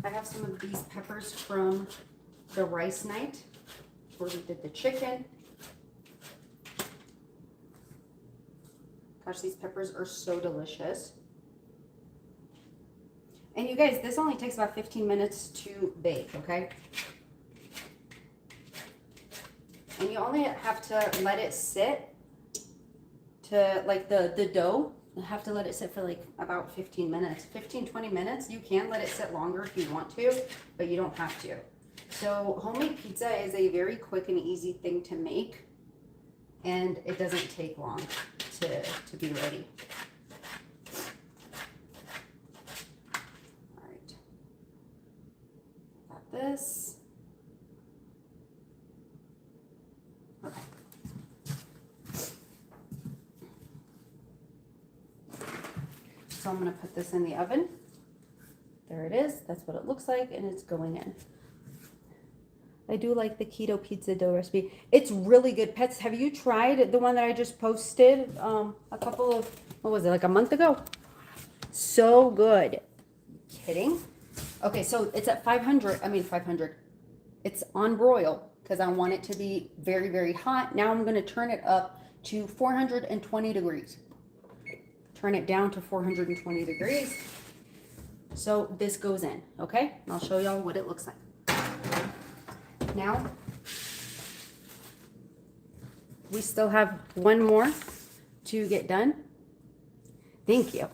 Speaker 1: I have some of these peppers from the rice night where we did the chicken. Gosh, these peppers are so delicious. And you guys, this only takes about 15 minutes to bake, okay? And you only have to let it sit to, like, the dough. You have to let it sit for like about 15 minutes. 15-20 minutes. You can let it sit longer if you want to, but you don't have to. So homemade pizza is a very quick and easy thing to make, and it doesn't take long to be ready. All right. Got this. Okay. So I'm going to put this in the oven. There it is. That's what it looks like, and it's going in. I do like the keto pizza dough recipe. It's really good. Pets, have you tried the one that I just posted a couple of, what was it, like a month ago? So good. Kidding? Okay, so it's at 500. It's on broil because I want it to be very, very hot. Now I'm going to turn it up to 420 degrees. Turn it down to 420 degrees. So this goes in, okay? And I'll show y'all what it looks like. Now, we still have one more to get done? Thank you.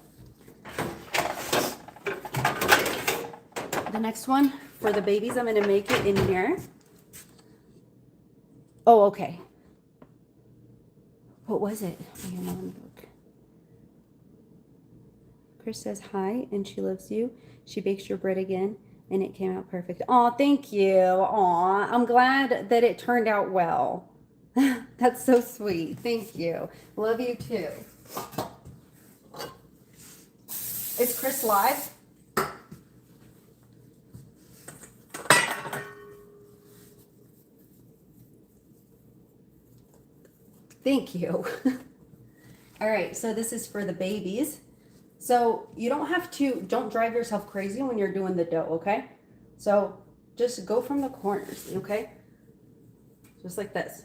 Speaker 1: The next one for the babies, I'm going to make it in here. Oh, okay. What was it? Chris says hi and she loves you. She bakes your bread again and it came out perfect. Oh, thank you. Aw, I'm glad that it turned out well. That's so sweet. Thank you. Love you too. Is Chris live? Thank you. All right, so this is for the babies. So you don't drive yourself crazy when you're doing the dough, okay? So just go from the corners, okay? Just like this.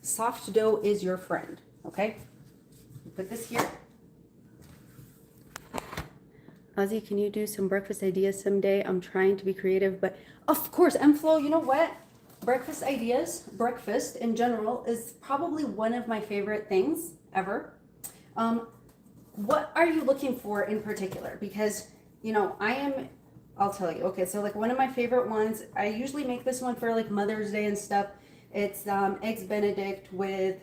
Speaker 1: Soft dough is your friend, okay? Put this here. Ozzy, can you do some breakfast ideas someday? I'm trying to be creative, but of course, Flo, you know what? Breakfast ideas, breakfast in general is probably one of my favorite things ever. What are you looking for in particular? Because, you know, I'll tell you. Okay, so like one of my favorite ones, I usually make this one for like Mother's Day and stuff. It's Eggs Benedict with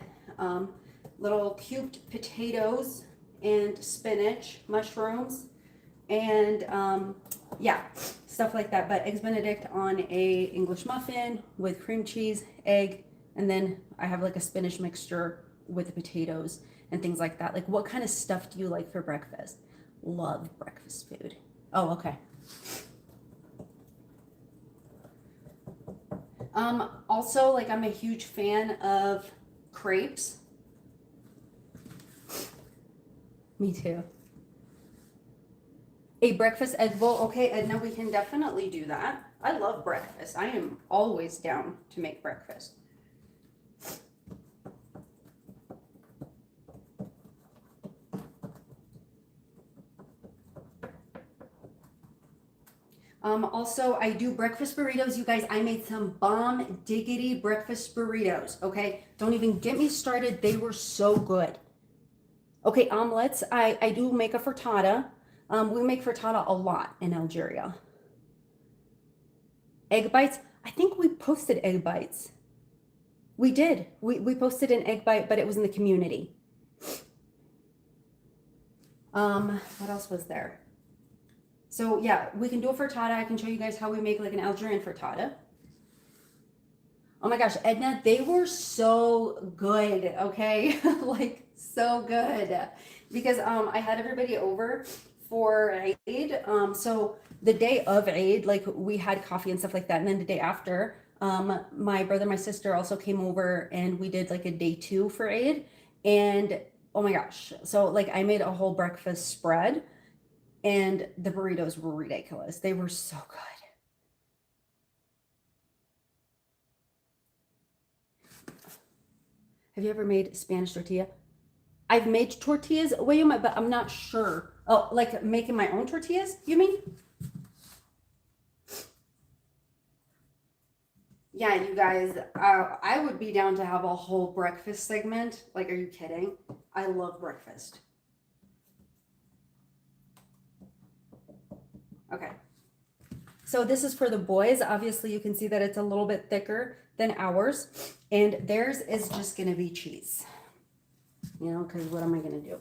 Speaker 1: little cubed potatoes and spinach, mushrooms, and yeah, stuff like that. But Eggs Benedict on a English muffin with cream cheese, egg, and then I have like a spinach mixture with the potatoes and things like that. Like, what kind of stuff do you like for breakfast? Love breakfast food. Oh, okay. Also, like, I'm a huge fan of crepes. Me too. A breakfast egg bowl. Okay, Edna, we can definitely do that. I love breakfast. I am always down to make breakfast. Also, I do breakfast burritos. You guys, I made some bomb diggity breakfast burritos, okay? Don't even get me started. They were so good. Okay, omelets. I do make a frittata. We make frittata a lot in Algeria. Egg bites. I think we posted egg bites. We did. We posted an egg bite, but it was in the community. What else was there? So yeah, we can do a frittata. I can show you guys how we make like an Algerian frittata. Oh my gosh, Edna, they were so good, okay? Like so good. Because I had everybody over for Eid. So the day of Eid, like we had coffee and stuff like that. And then the day after, my brother, my sister also came over and we did like a day 2 for Eid. And oh my gosh. So like I made a whole breakfast spread. And the burritos were ridiculous. They were so good. Have you ever made Spanish tortilla? I've made tortillas, William, but I'm not sure. Oh, like making my own tortillas, you mean? Yeah, you guys, I would be down to have a whole breakfast segment. Like, are you kidding? I love breakfast. Okay. So this is for the boys. Obviously, you can see that it's a little bit thicker than ours. And theirs is just going to be cheese. You know, because what am I going to do?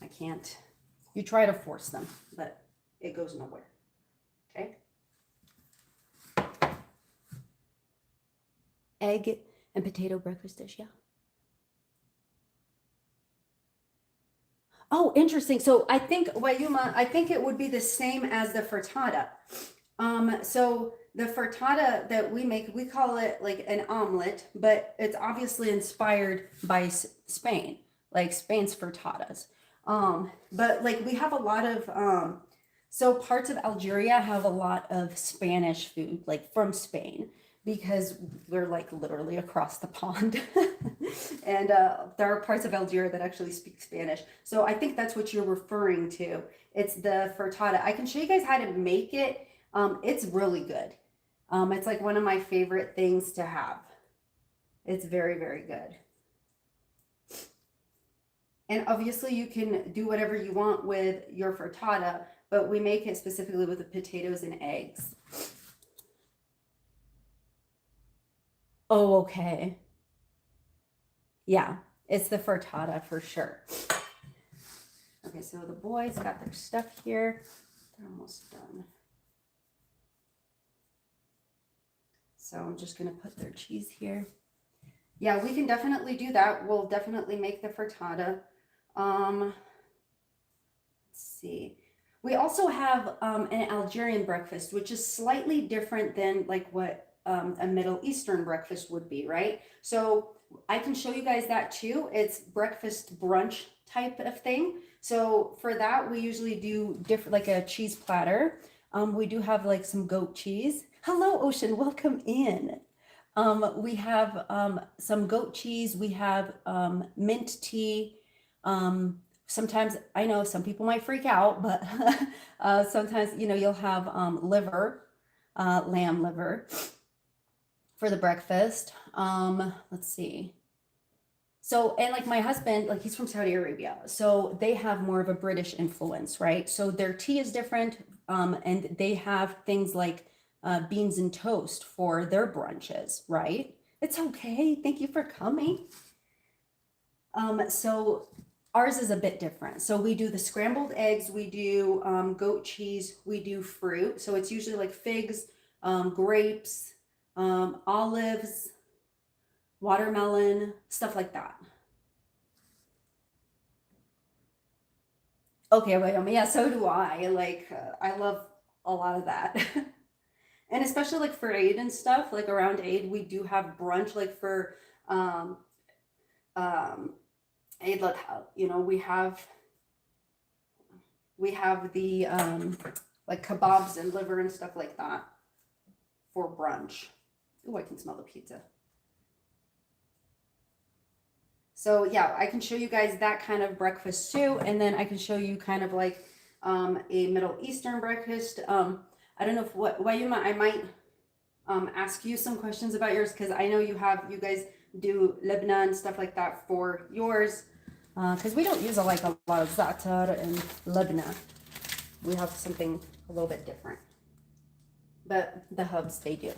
Speaker 1: I can't. You try to force them, but it goes nowhere. Okay. Egg and potato breakfast dish, yeah. Oh, interesting. So I think, Wayuma, I think it would be the same as the frittata. So the frittata that we make, we call it like an omelet, but it's obviously inspired by Spain, like Spain's frittatas. But like we have a lot of, so parts of Algeria have a lot of Spanish food, like from Spain, because we're like literally across the pond. And there are parts of Algeria that actually speak Spanish. So I think that's what you're referring to. It's the frittata. I can show you guys how to make it. It's really good. It's like one of my favorite things to have. It's very, very good. And obviously you can do whatever you want with your frittata, but we make it specifically with the potatoes and eggs. Oh, okay. Yeah, it's the frittata for sure. Okay, so the boys got their stuff here. They're almost done. So I'm just gonna put their cheese here. Yeah, we can definitely do that. We'll definitely make the frittata. Let's see. We also have an Algerian breakfast, which is slightly different than like what a Middle Eastern breakfast would be, right? So I can show you guys that too. It's breakfast brunch type of thing. So for that, we usually do different, like a cheese platter. We do have like some goat cheese. Hello, Ocean, welcome in. We have some goat cheese. We have mint tea. Sometimes I know some people might freak out, but sometimes, you know, you'll have liver, lamb liver for the breakfast. Let's see. So, and like my husband, like he's from Saudi Arabia, so they have more of a British influence, right? So their tea is different, and they have things like beans and toast for their brunches, right? It's okay. Thank you for coming. So ours is a bit different. So we do the scrambled eggs, we do goat cheese, we do fruit. So it's usually like figs, grapes, olives, watermelon, stuff like that. Okay, wait a minute. Yeah, so do I. Like, I love a lot of that. And especially like for Eid and stuff, like around Eid, we do have brunch, like for um, um, Eid al-Adha, you know, we have the like kebabs and liver and stuff like that for brunch. Oh, I can smell the pizza. So yeah, I can show you guys that kind of breakfast too, and then I can show you kind of like a Middle Eastern breakfast. I don't know if what you might I might ask you some questions about yours because I know you guys do Lebanon and stuff like that for yours. Because we don't use like a lot of za'atar and Lebanon. We have something a little bit different. But the hubs, they do.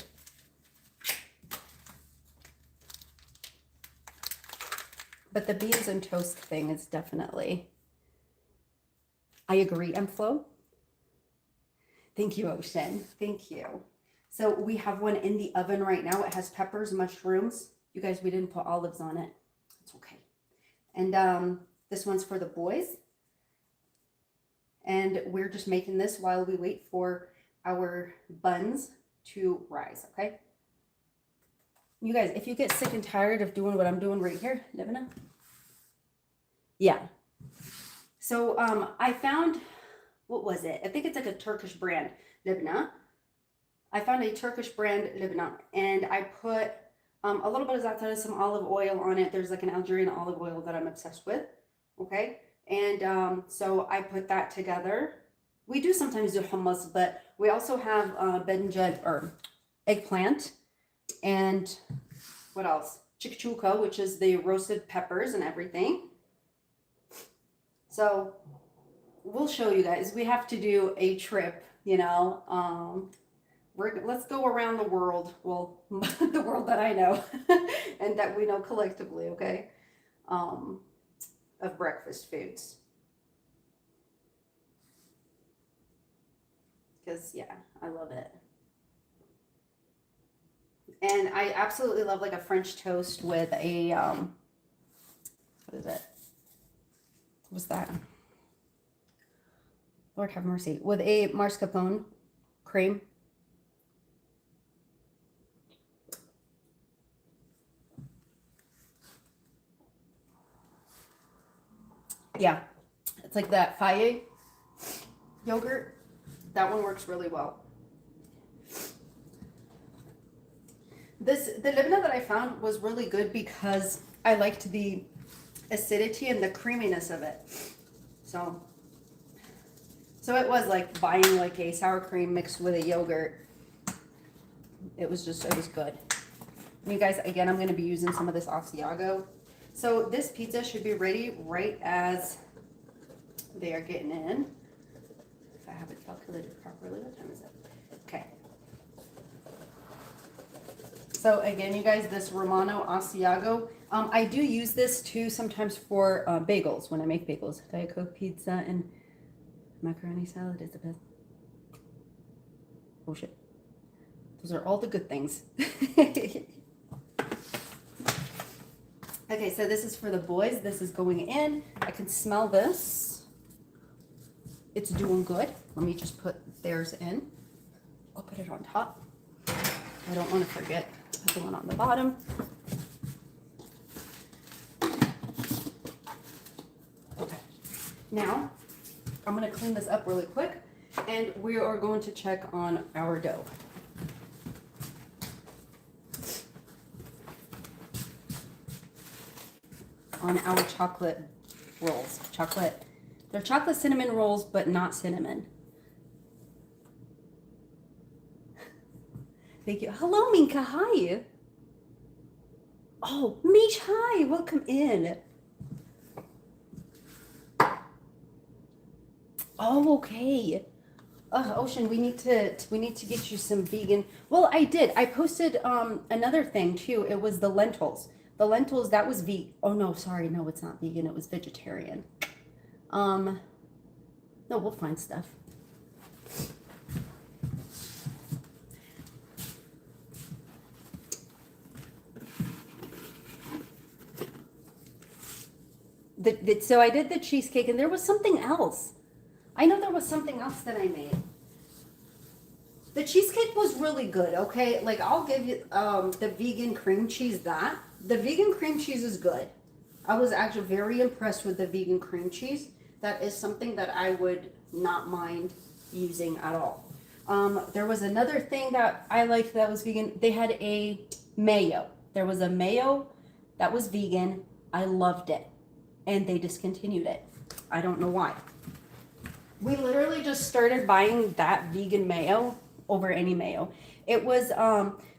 Speaker 1: But the beans and toast thing is definitely, I agree, Flo. Thank you, Ocean. Thank you. So we have one in the oven right now. It has peppers, mushrooms. You guys, we didn't put olives on it. It's okay. And this one's for the boys. And we're just making this while we wait for our buns to rise, okay? You guys, if you get sick and tired of doing what I'm doing right here, Livina. Yeah. So I found, what was it? I think it's like a Turkish brand, Libna. I found a Turkish brand, Libna, and I put a little bit of za'atar, some olive oil on it. There's like an Algerian olive oil that I'm obsessed with, okay? And so I put that together. We do sometimes do hummus, but we also have badinjad or eggplant, and what else? Chikchuka, which is the roasted peppers and everything. So we'll show you guys. We have to do a trip, you know. Let's go around the world. Well, the world that I know and that we know collectively, okay? Of breakfast foods. Because, yeah, I love it. And I absolutely love like a French toast with a, what is it? What's that? Lord have mercy. With a mascarpone cream. Yeah, it's like that Faye yogurt. That one works really well. The Libna that I found was really good because I liked the acidity and the creaminess of it. So it was like buying like a sour cream mixed with a yogurt. It was good. And you guys, again, I'm going to be using some of this Asiago. So this pizza should be ready right as they are getting in. If I have it calculated properly, what time is it? Okay. So again, you guys, this Romano Asiago, I do use this too sometimes for bagels when I make bagels. Diet Coke pizza and macaroni salad is the best. Oh shit. Those are all the good things. Okay, so this is for the boys. This is going in. I can smell this. It's doing good. Let me just put theirs in. I'll put it on top. I don't want to forget. Put the one on the bottom. Okay. Now, I'm going to clean this up really quick, and we are going to check on our dough. On our chocolate rolls. They're chocolate cinnamon rolls, but not cinnamon. Thank you. Hello, Minka. Hi. Oh, Mish, hi. Welcome in. Oh, okay. Ocean, we need to get you some vegan. Well, I did. I posted another thing too. It was the lentils. The lentils, that was vegan. Oh no, sorry, no, it's not vegan. It was vegetarian. No, we'll find stuff. So I did the cheesecake, and there was something else. I know there was something else that I made. The cheesecake was really good, okay? Like, I'll give you the vegan cream cheese, that. The vegan cream cheese is good. I was actually very impressed with the vegan cream cheese. That is something that I would not mind using at all. There was another thing that I liked that was vegan. They had a mayo. There was a mayo that was vegan. I loved it. And they discontinued it. I don't know why. We literally just started buying that vegan mayo over any mayo. It was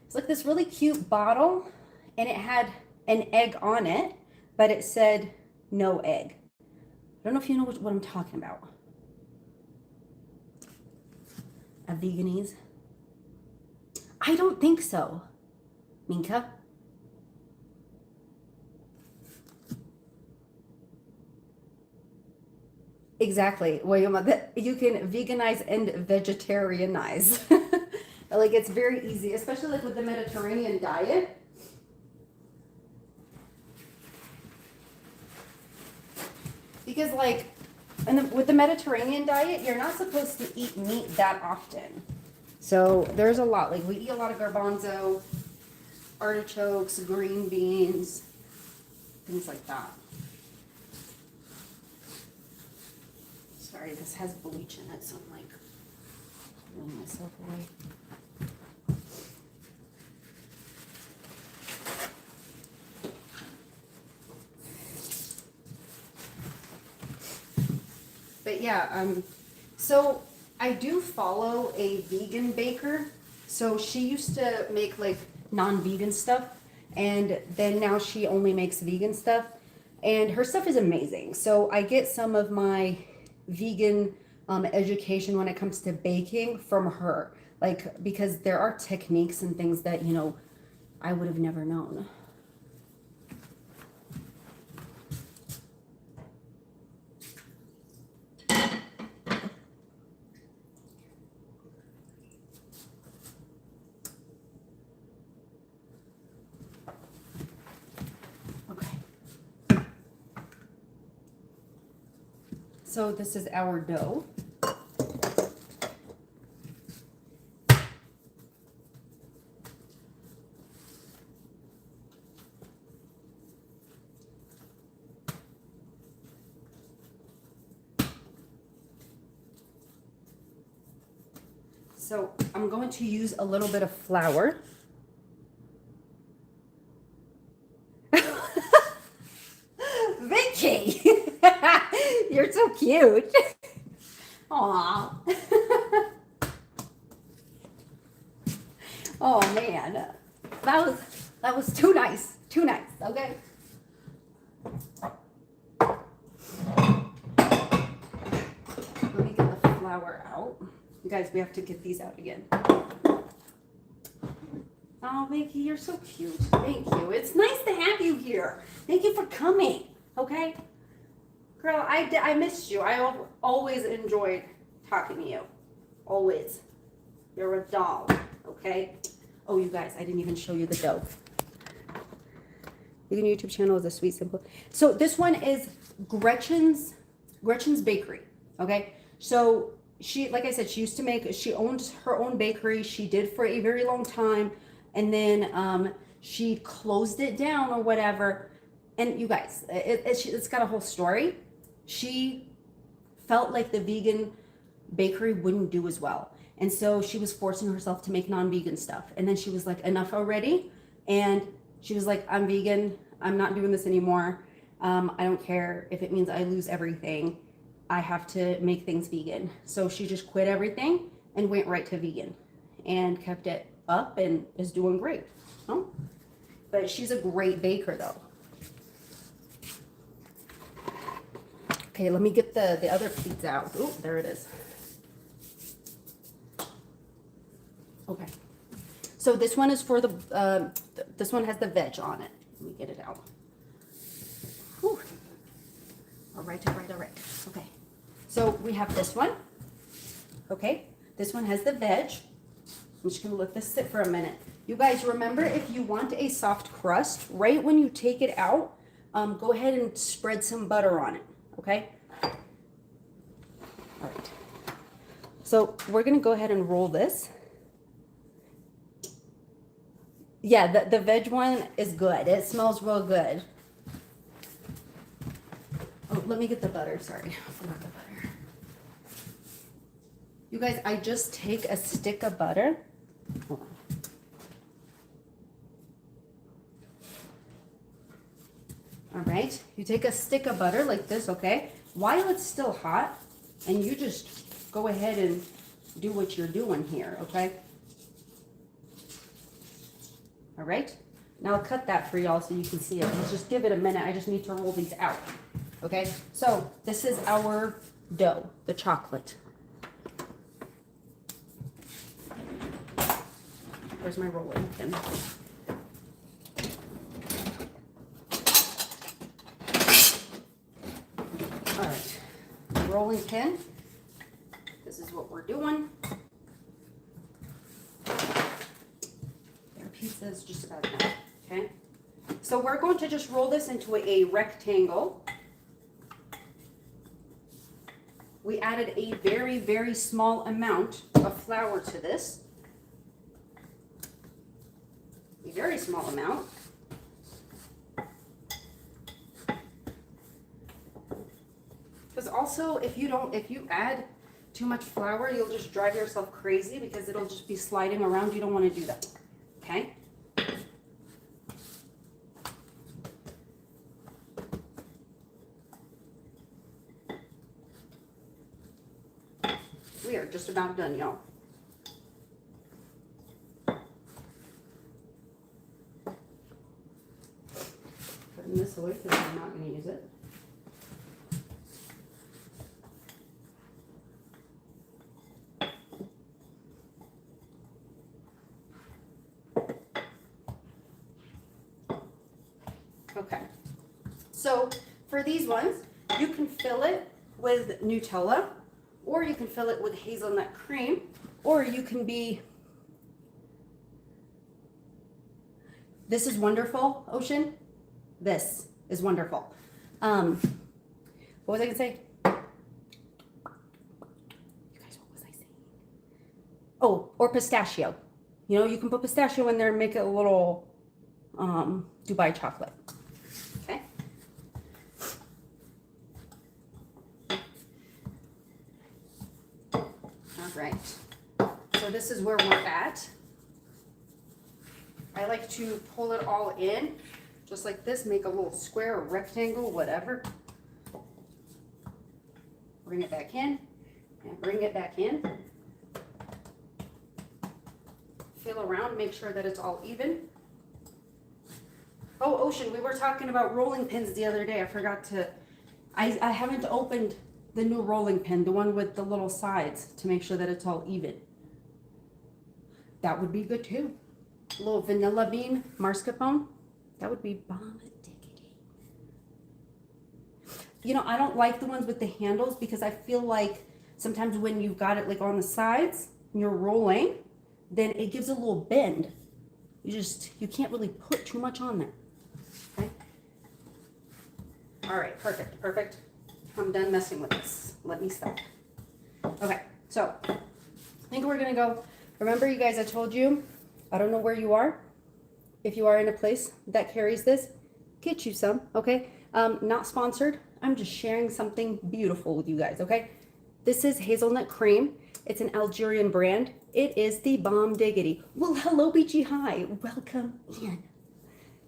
Speaker 1: it's like this really cute bottle, and it had an egg on it, but it said no egg. I don't know if you know what I'm talking about. A veganese? I don't think so. Minka? Exactly. William, you can veganize and vegetarianize. Like, it's very easy, especially like with the Mediterranean diet. Because like, with the Mediterranean diet, you're not supposed to eat meat that often. So there's a lot. Like, we eat a lot of garbanzo, artichokes, green beans, things like that. Sorry, this has bleach in it, so I'm like pulling myself away. But yeah, so I do follow a vegan baker. So she used to make like non-vegan stuff, and then now she only makes vegan stuff, and her stuff is amazing. So I get some of my vegan education when it comes to baking from her, like, because there are techniques and things that, you know, I would have never known. So this is our dough. So I'm going to use a little bit of flour. Vicky! You're so cute. Aw. Oh man. That was too nice. Too nice, okay? Let me get the flour out. You guys, we have to get these out again. Oh, Mickey, you're so cute. Thank you. It's nice to have you here. Thank you for coming. Okay? Girl, I missed you. I always enjoyed talking to you. Always. You're a doll. Okay? Oh, you guys, I didn't even show you the dough. The YouTube channel is a sweet, simple. So this one is Gretchen's Bakery. Okay? So she, like I said, she owned her own bakery. She did for a very long time. And then she closed it down or whatever. And you guys, it's got a whole story. She felt like the vegan bakery wouldn't do as well. And so she was forcing herself to make non-vegan stuff. And then she was like, enough already. And she was like, I'm vegan. I'm not doing this anymore. I don't care if it means I lose everything. I have to make things vegan. So she just quit everything and went right to vegan and kept it up and is doing great. Oh, but she's a great baker though. Okay, let me get the other pizza out. Oh, there it is. Okay, so this one is for the this one has the veg on it. Let me get it out. Whew. All right. Okay, so we have this one. Okay, this one has the veg. I'm just gonna let this sit for a minute. You guys, remember, if you want a soft crust, right when you take it out, go ahead and spread some butter on it, okay? All right. So we're gonna go ahead and roll this. Yeah, the veg one is good. It smells real good. Oh, let me get the butter, sorry. I forgot the butter. You guys, I just take a stick of butter. Hold on. All right, you take a stick of butter like this, okay? While it's still hot, and you just go ahead and do what you're doing here, okay? All right, now I'll cut that for y'all so you can see it. Let's just give it a minute. I just need to roll these out, okay? So this is our dough, the chocolate. Where's my rolling pin? All right, rolling pin. This is what we're doing. Their pizza is just about enough, okay? So we're going to just roll this into a rectangle. We added a very, very small amount of flour to this. A very small amount. Because also, if you add too much flour, you'll just drive yourself crazy because it'll just be sliding around. You don't want to do that, okay? We are just about done, y'all. Putting this away because I'm not going to use it. Okay, so for these ones, you can fill it with Nutella, or you can fill it with hazelnut cream, or you can be, this is wonderful, Ocean. This is wonderful. What was I gonna say? You guys, what was I saying? Oh, or pistachio. You know, you can put pistachio in there and make it a little Dubai chocolate. Okay. All right. So this is where we're at. I like to pull it all in, just like this, make a little square or rectangle, whatever. Bring it back in, and bring it back in. Feel around, make sure that it's all even. Oh, Ocean, we were talking about rolling pins the other day. I forgot to, I haven't opened the new rolling pin, the one with the little sides, to make sure that it's all even. That would be good too. A little vanilla bean mascarpone. That would be bomb diggity. You know, I don't like the ones with the handles because I feel like sometimes when you've got it like on the sides and you're rolling, then it gives a little bend. You can't really put too much on there. Okay. All right, perfect, perfect. I'm done messing with this. Let me stop. Okay, so I think we're gonna go. Remember, you guys, I told you, I don't know where you are. If you are in a place that carries this, get you some, okay? Not sponsored. I'm just sharing something beautiful with you guys, okay? This is hazelnut cream. It's an Algerian brand. It is the bomb diggity. Well, hello, BG High. Welcome in.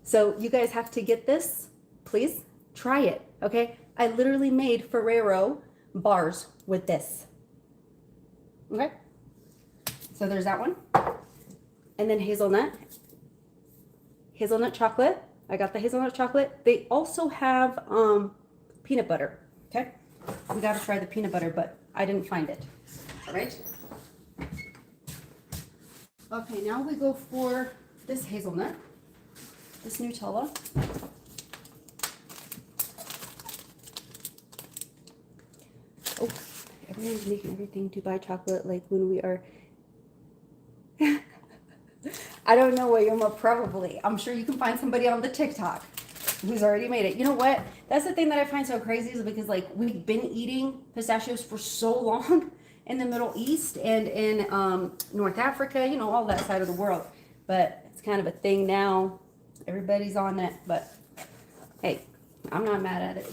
Speaker 1: So you guys have to get this. Please try it, okay? I literally made Ferrero bars with this. Okay? So there's that one. And then hazelnut chocolate. I got the hazelnut chocolate. They also have peanut butter, okay? We gotta try the peanut butter, but I didn't find it, all right? Okay, now we go for this hazelnut, this Nutella. Oh, everyone's making everything to buy chocolate like when we are... I don't know what you're more probably. I'm sure you can find somebody on the TikTok who's already made it. You know what? That's the thing that I find so crazy is because like we've been eating pistachios for so long in the Middle East and in North Africa, you know, all that side of the world. But it's kind of a thing now. Everybody's on it. But hey, I'm not mad at it.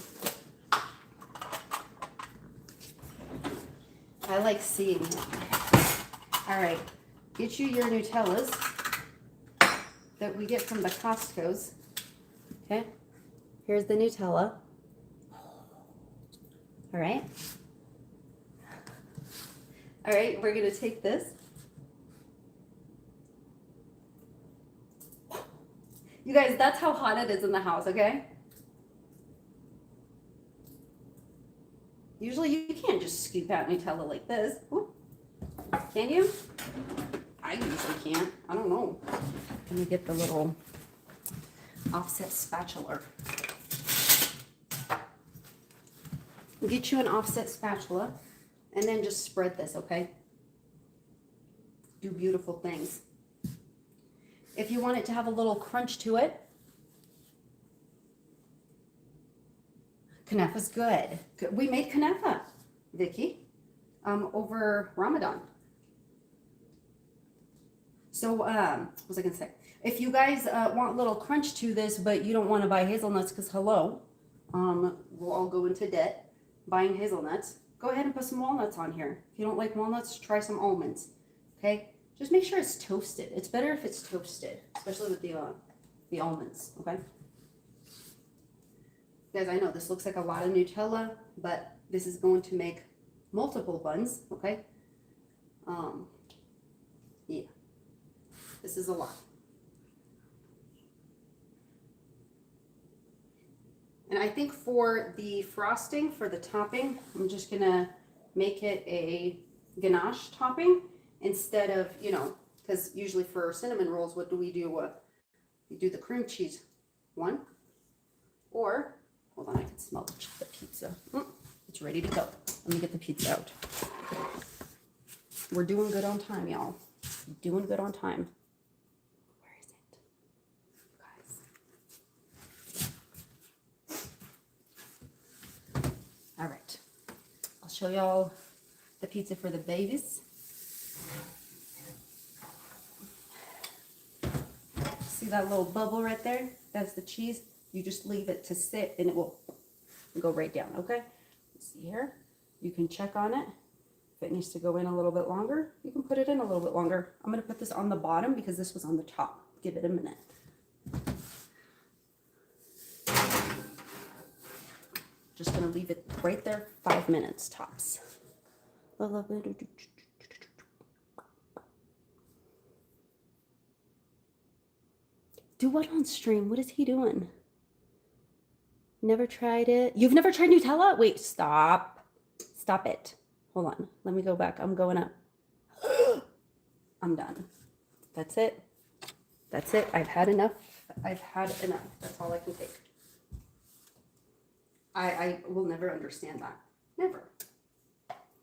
Speaker 1: I like seeing it. All right. Get you your Nutellas that we get from the Costco's. Okay. Here's the Nutella. All right. All right, we're going to take this. You guys, that's how hot it is in the house, okay? Usually you can't just scoop out Nutella like this. Ooh. Can you? I usually can't. I don't know. Let me get the little offset spatula. Get you an offset spatula and then just spread this, okay? Do beautiful things. If you want it to have a little crunch to it, Kunefa's good. We made kunefa, Vicky, over Ramadan. So, what was I gonna say? If you guys want a little crunch to this, but you don't want to buy hazelnuts, because hello, we'll all go into debt buying hazelnuts. Go ahead and put some walnuts on here. If you don't like walnuts, try some almonds. Okay, just make sure it's toasted. It's better if it's toasted, especially with the almonds. Okay, guys, I know this looks like a lot of Nutella, but this is going to make multiple buns. Okay, yeah. This is a lot. And I think for the frosting, for the topping, I'm just gonna make it a ganache topping instead of, you know, because usually for cinnamon rolls, what do? We do the cream cheese one. Or, hold on, I can smell the pizza. It's ready to go. Let me get the pizza out. We're doing good on time, y'all. Doing good on time. All right, I'll show y'all the pizza for the babies. See that little bubble right there? That's the cheese. You just leave it to sit and it will go right down, okay? See here, you can check on it. If it needs to go in a little bit longer, you can put it in a little bit longer. I'm gonna put this on the bottom because this was on the top. Give it a minute. Just gonna leave it right there, 5 minutes tops. Do what on stream? What is he doing? Never tried it. You've never tried Nutella? Wait, stop. Stop it. Hold on. Let me go back. I'm going up. I'm done. That's it. That's it. I've had enough. I've had enough. That's all I can take. I will never understand that. Never.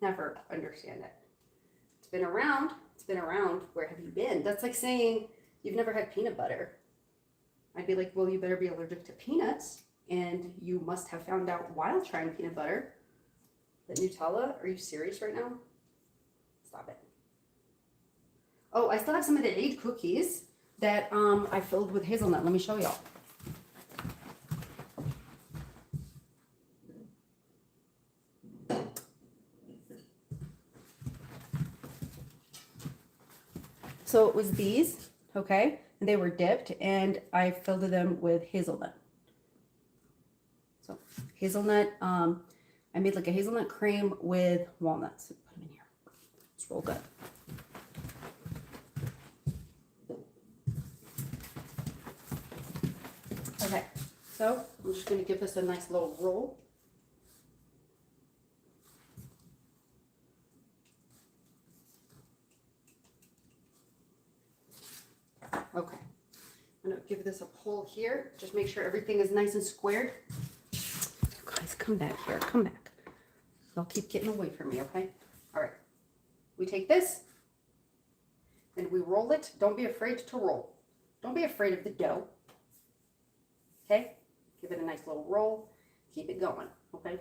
Speaker 1: Never understand it. It's been around. It's been around. Where have you been? That's like saying you've never had peanut butter. I'd be like, well, you better be allergic to peanuts. And you must have found out while trying peanut butter that Nutella. Are you serious right now? Stop it. Oh, I still have some of the Aid cookies that I filled with hazelnut. Let me show y'all. So it was these, okay? And they were dipped, and I filled them with hazelnut. So hazelnut, I made like a hazelnut cream with walnuts. Put them in here. It's real good. Okay, so I'm just going to give this a nice little roll. Okay, I'm going to give this a pull here. Just make sure everything is nice and squared. Guys, come back here. Come back. Y'all keep getting away from me, okay? All right. We take this and we roll it. Don't be afraid to roll. Don't be afraid of the dough. Okay? Give it a nice little roll. Keep it going, okay?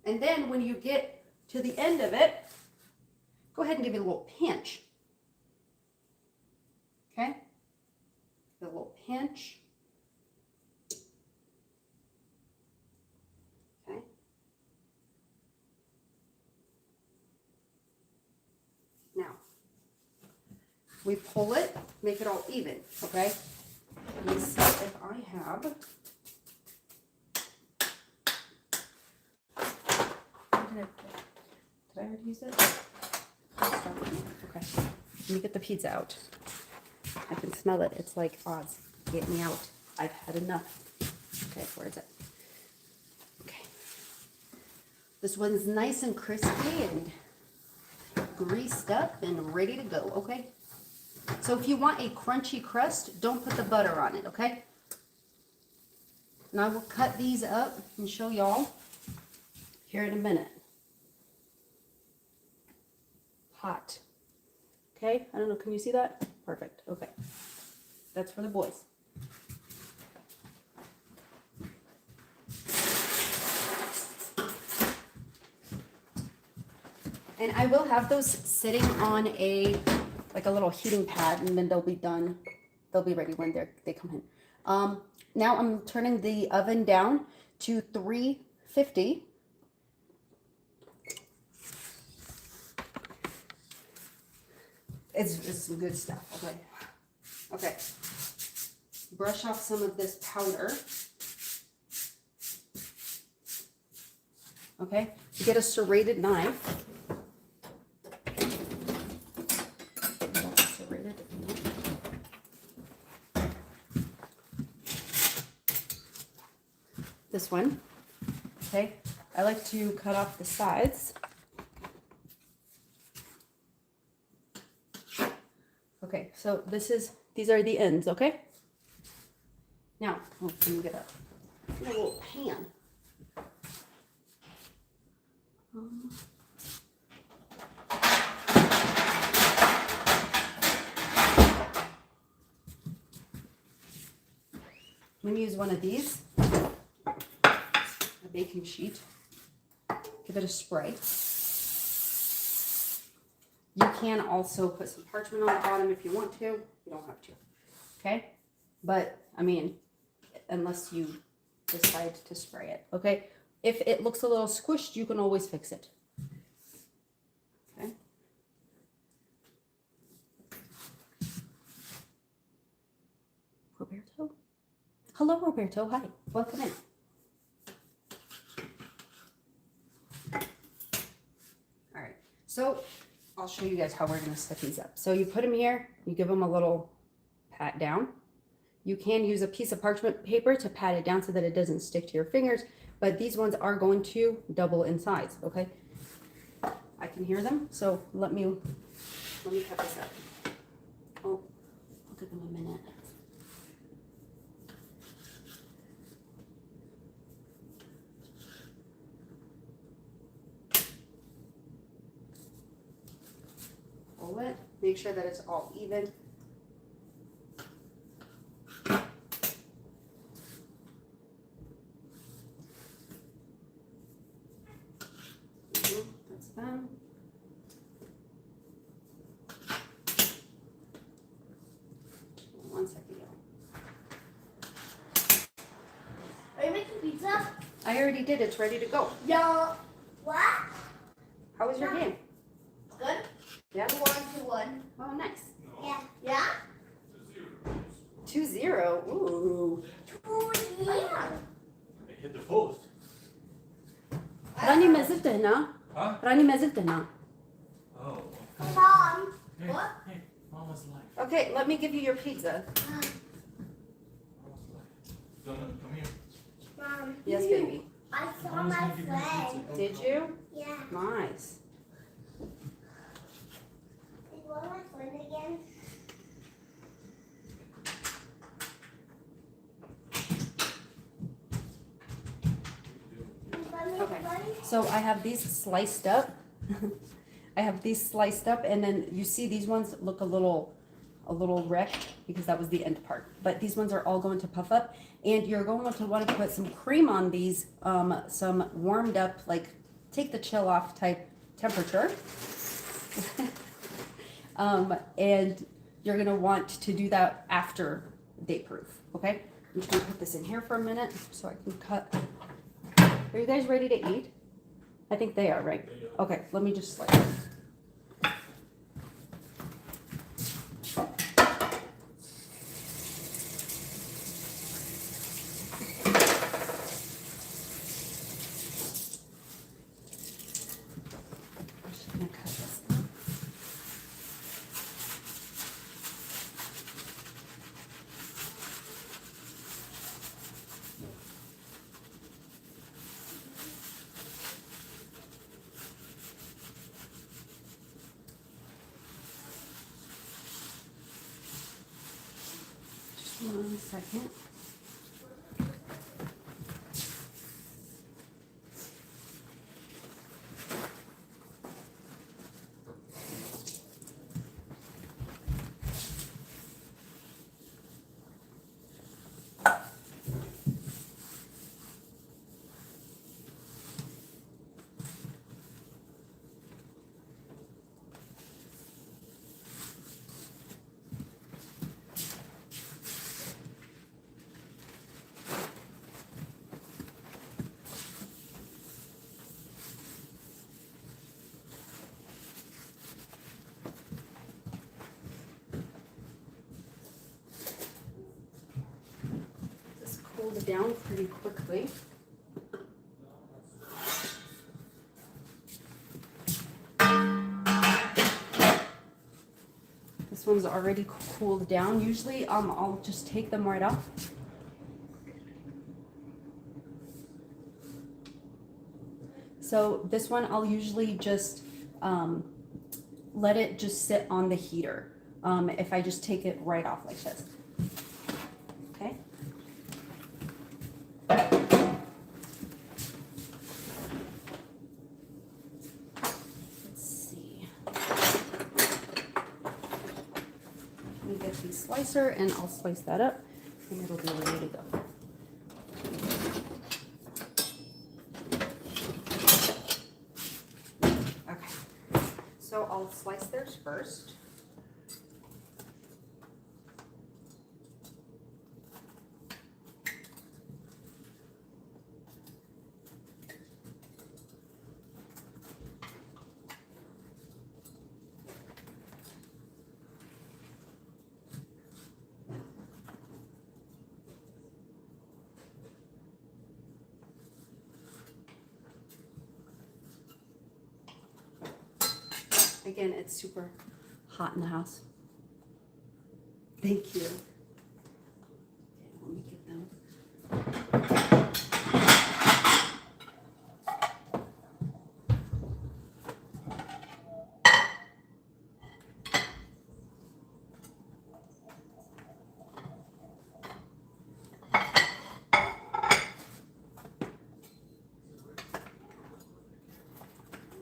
Speaker 1: And then when you get to the end of it, go ahead and give it a little pinch. Okay? A little pinch. Okay? Now, we pull it, make it all even, okay? Let me see if I have. Did I already use it? Okay. Let me get the pizza out. I can smell it. It's like Oz. Get me out. I've had enough. Okay, where is it? Okay. This one's nice and crispy and greased up and ready to go, okay? So if you want a crunchy crust, don't put the butter on it, okay? And I will cut these up and show y'all here in a minute. Hot. Okay, I don't know, can you see that? Perfect, okay. That's for the boys. And I will have those sitting on a, like a little heating pad, and then they'll be done. They'll be ready when they come in. Now I'm turning the oven down to 350. It's some good stuff, okay? Okay. Brush off some of this powder. Okay, you get a serrated knife. This one, okay? I like to cut off the sides. Okay, so these are the ends, okay? Now, let me get a little pan. I'm gonna use one of these, a baking sheet. Give it a spray. You can also put some parchment on the bottom if you want to. You don't have to, okay? But, I mean, unless you decide to spray it, okay? If it looks a little squished, you can always fix it, okay? Roberto? Hello, Roberto. Hi. Welcome in. All right. So I'll show you guys how we're gonna set these up. So you put them here, you give them a little pat down. You can use a piece of parchment paper to pat it down so that it doesn't stick to your fingers, but these ones are going to double in size, okay? I can hear them, so let me cut this up. Oh, I'll give them a minute. Pull it, make sure that it's all even. That's them. One second, y'all.
Speaker 2: Are you making pizza?
Speaker 1: I already did, it's ready to go.
Speaker 2: No. What?
Speaker 1: How was your game?
Speaker 2: Good.
Speaker 1: Yeah?
Speaker 2: 1-1.
Speaker 1: Oh, nice.
Speaker 2: Yeah. Yeah?
Speaker 1: 2-0. Ooh.
Speaker 2: Oh, yeah.
Speaker 3: They hit the post.
Speaker 1: Rani mezitena.
Speaker 3: Huh?
Speaker 1: Rani mezitena.
Speaker 3: Oh.
Speaker 2: Mom.
Speaker 3: Hey,
Speaker 2: What?
Speaker 3: hey, Mama's life.
Speaker 1: Okay, let me give you your pizza.
Speaker 3: Mama's life. Donna, come here.
Speaker 2: Mom.
Speaker 1: Yes, baby.
Speaker 2: I saw
Speaker 3: Mama's
Speaker 2: my
Speaker 3: gonna give you a
Speaker 2: friend.
Speaker 3: pizza.
Speaker 1: Did you?
Speaker 2: Yeah.
Speaker 1: Nice.
Speaker 2: You want my friend again?
Speaker 1: Okay. So I have these sliced up. I have these sliced up, and then you see these ones look a little wrecked because that was the end part. But these ones are all going to puff up, and you're going to want to put some cream on these, some warmed up, like take the chill off type temperature. And you're gonna want to do that after day proof. Okay, I'm just gonna put this in here for a minute so I can cut. Are you guys ready to eat? I think they are, right? Okay, let me just slice. I'm just gonna cut this up. Just 1 second. This cooled down pretty quickly. This one's already cooled down. Usually, I'll just take them right off. So this one, I'll usually just let it just sit on the heater. If I just take it right off like this. Okay. Let's see. Let me get the slicer and I'll slice that up and it'll be ready to go. Okay, so I'll slice theirs first. Again, it's super hot in the house. Thank you. Okay, let me get them.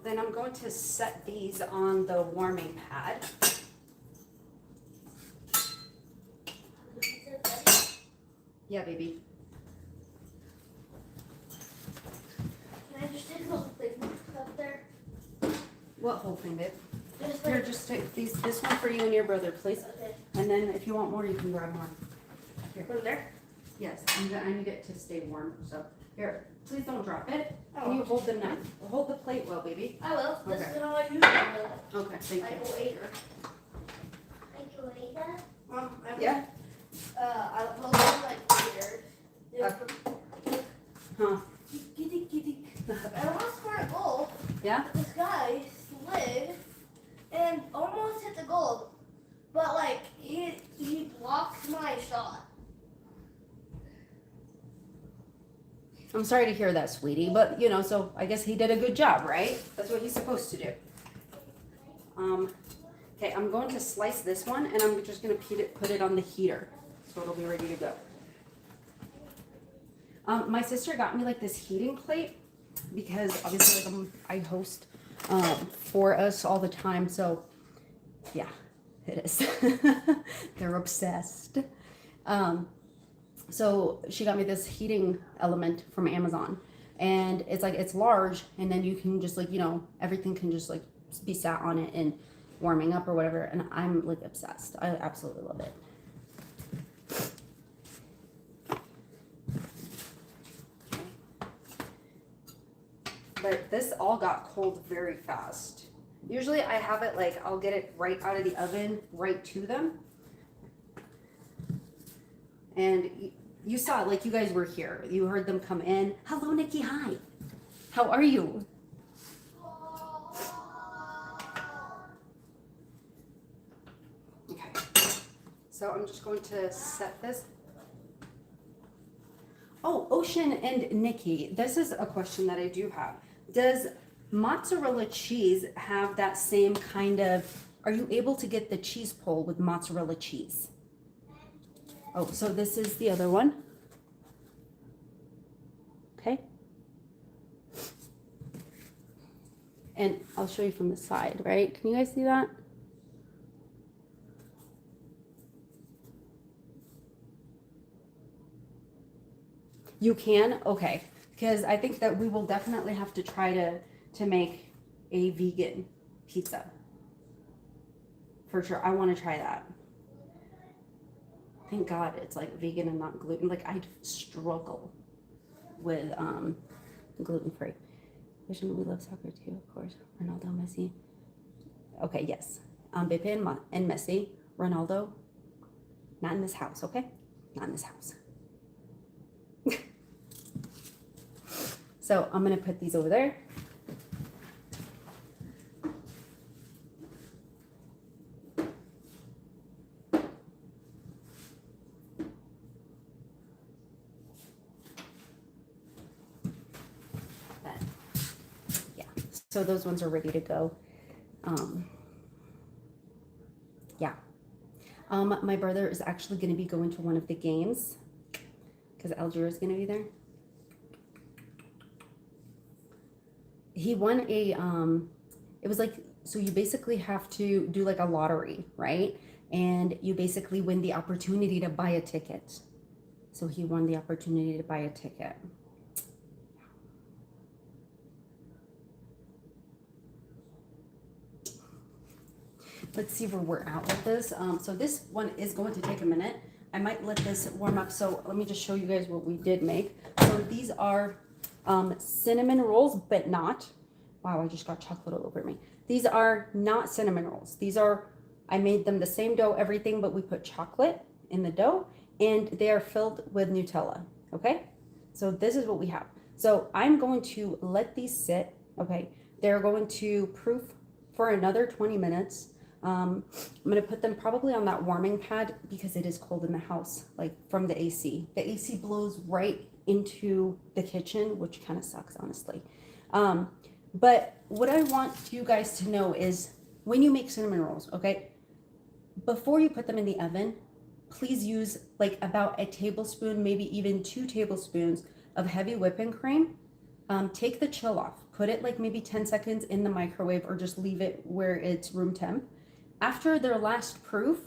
Speaker 1: Then I'm going to set these on the warming pad. Yeah, baby.
Speaker 2: Can I just take a little thing up there?
Speaker 1: What whole thing, babe?
Speaker 2: Just
Speaker 1: Here,
Speaker 2: like,
Speaker 1: just take these. This one for you and your brother, please.
Speaker 2: okay.
Speaker 1: And then if you want more, you can grab more. Here.
Speaker 2: From there?
Speaker 1: Yes, I need it to stay warm. So here, please don't drop it. Can
Speaker 2: Oh.
Speaker 1: you hold the knife? Hold the plate well, baby.
Speaker 2: I will. This
Speaker 1: Okay.
Speaker 2: is how I use it.
Speaker 1: Okay, thank
Speaker 2: Like
Speaker 1: you.
Speaker 2: a waiter. Like a waiter?
Speaker 1: Yeah.
Speaker 2: I will do like waiter.
Speaker 1: Huh?
Speaker 2: I almost scored a goal.
Speaker 1: Yeah.
Speaker 2: This guy slid and almost hit the goal, but like he blocked my shot.
Speaker 1: I'm sorry to hear that, sweetie, but you know, so I guess he did a good job, right? That's what he's supposed to do. Okay, I'm going to slice this one, and I'm just gonna put it on the heater, so it'll be ready to go. My sister got me like this heating plate because obviously like I host for us all the time, so yeah, it is. They're obsessed. So she got me this heating element from Amazon, and it's like, it's large, and then you can just like, you know, everything can just like be sat on it and warming up or whatever, and I'm like obsessed. I absolutely love it. But this all got cold very fast. Usually I have it like, I'll get it right out of the oven, right to them. And you saw it, like you guys were here. You heard them come in. Hello, Nikki, hi. How are you? Okay, so I'm just going to set this. Oh, Ocean and Nikki, this is a question that I do have. Does mozzarella cheese have that same kind of, are you able to get the cheese pull with mozzarella cheese? Oh, so this is the other one. Okay. And I'll show you from the side, right? Can you guys see that? You can? Okay. Because I think that we will definitely have to try to make a vegan pizza. For sure. I want to try that. Thank God it's like vegan and not gluten. Like I struggle with gluten-free. We love soccer too, of course. Ronaldo, Messi. Okay, yes. Mbappe and Messi. Ronaldo. Not in this house, okay? Not in this house. So I'm gonna put these over there. So those ones are ready to go. Yeah. My brother is actually going to be going to one of the games because Algier is going to be there. He won a, it was like, so you basically have to do like a lottery, right? And you basically win the opportunity to buy a ticket. So he won the opportunity to buy a ticket. Let's see where we're at with this. So this one is going to take a minute. I might let this warm up. So let me just show you guys what we did make. So these are cinnamon rolls, but not. Wow, I just got chocolate all over me. These are not cinnamon rolls. These are, I made them the same dough, everything, but we put chocolate in the dough and they are filled with Nutella. Okay. So this is what we have. So I'm going to let these sit. Okay. They're going to proof for another 20 minutes. I'm gonna put them probably on that warming pad because it is cold in the house, like from the AC. The AC blows right into the kitchen, which kind of sucks, honestly. But what I want you guys to know is when you make cinnamon rolls, okay, before you put them in the oven, please use like about a tablespoon, maybe even 2 tablespoons of heavy whipping cream. Take the chill off, put it like maybe 10 seconds in the microwave or just leave it where it's room temp. After their last proof,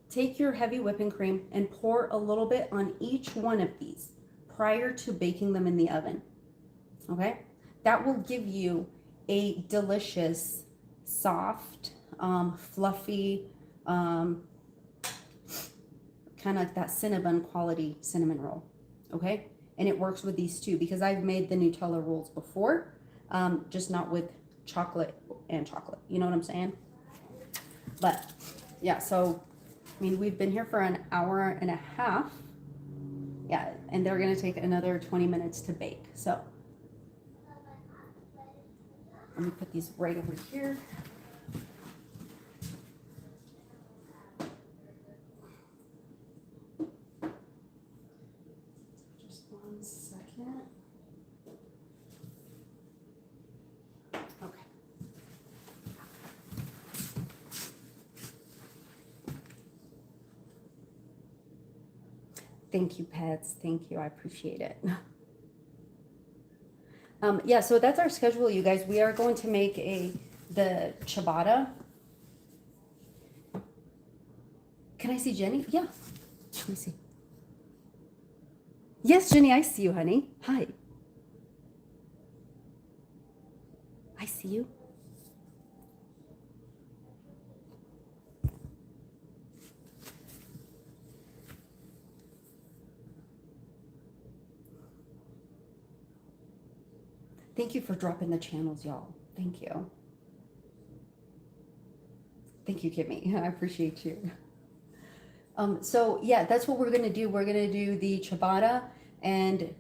Speaker 1: take your heavy whipping cream and pour a little bit on each one of these prior to baking them in the oven. Okay? That will give you a delicious, soft, fluffy, kind of like that cinnamon quality cinnamon roll. Okay? And it works with these too because I've made the Nutella rolls before, just not with chocolate and chocolate. You know what I'm saying? But yeah, so I mean, we've been here for an hour and a half. Yeah, and they're gonna take another 20 minutes to bake. So let me put these right over here. Just 1 second. Okay. Thank you, pets. Thank you. I appreciate it. Yeah, so that's our schedule, you guys. We are going to make the ciabatta. Can I see Jenny? Yeah. Let me see. Yes, Jenny, I see you, honey. Hi. I see you. Thank you for dropping the channels, y'all. Thank you. Thank you, Kimmy. I appreciate you. So yeah, that's what we're gonna do. We're gonna do the ciabatta and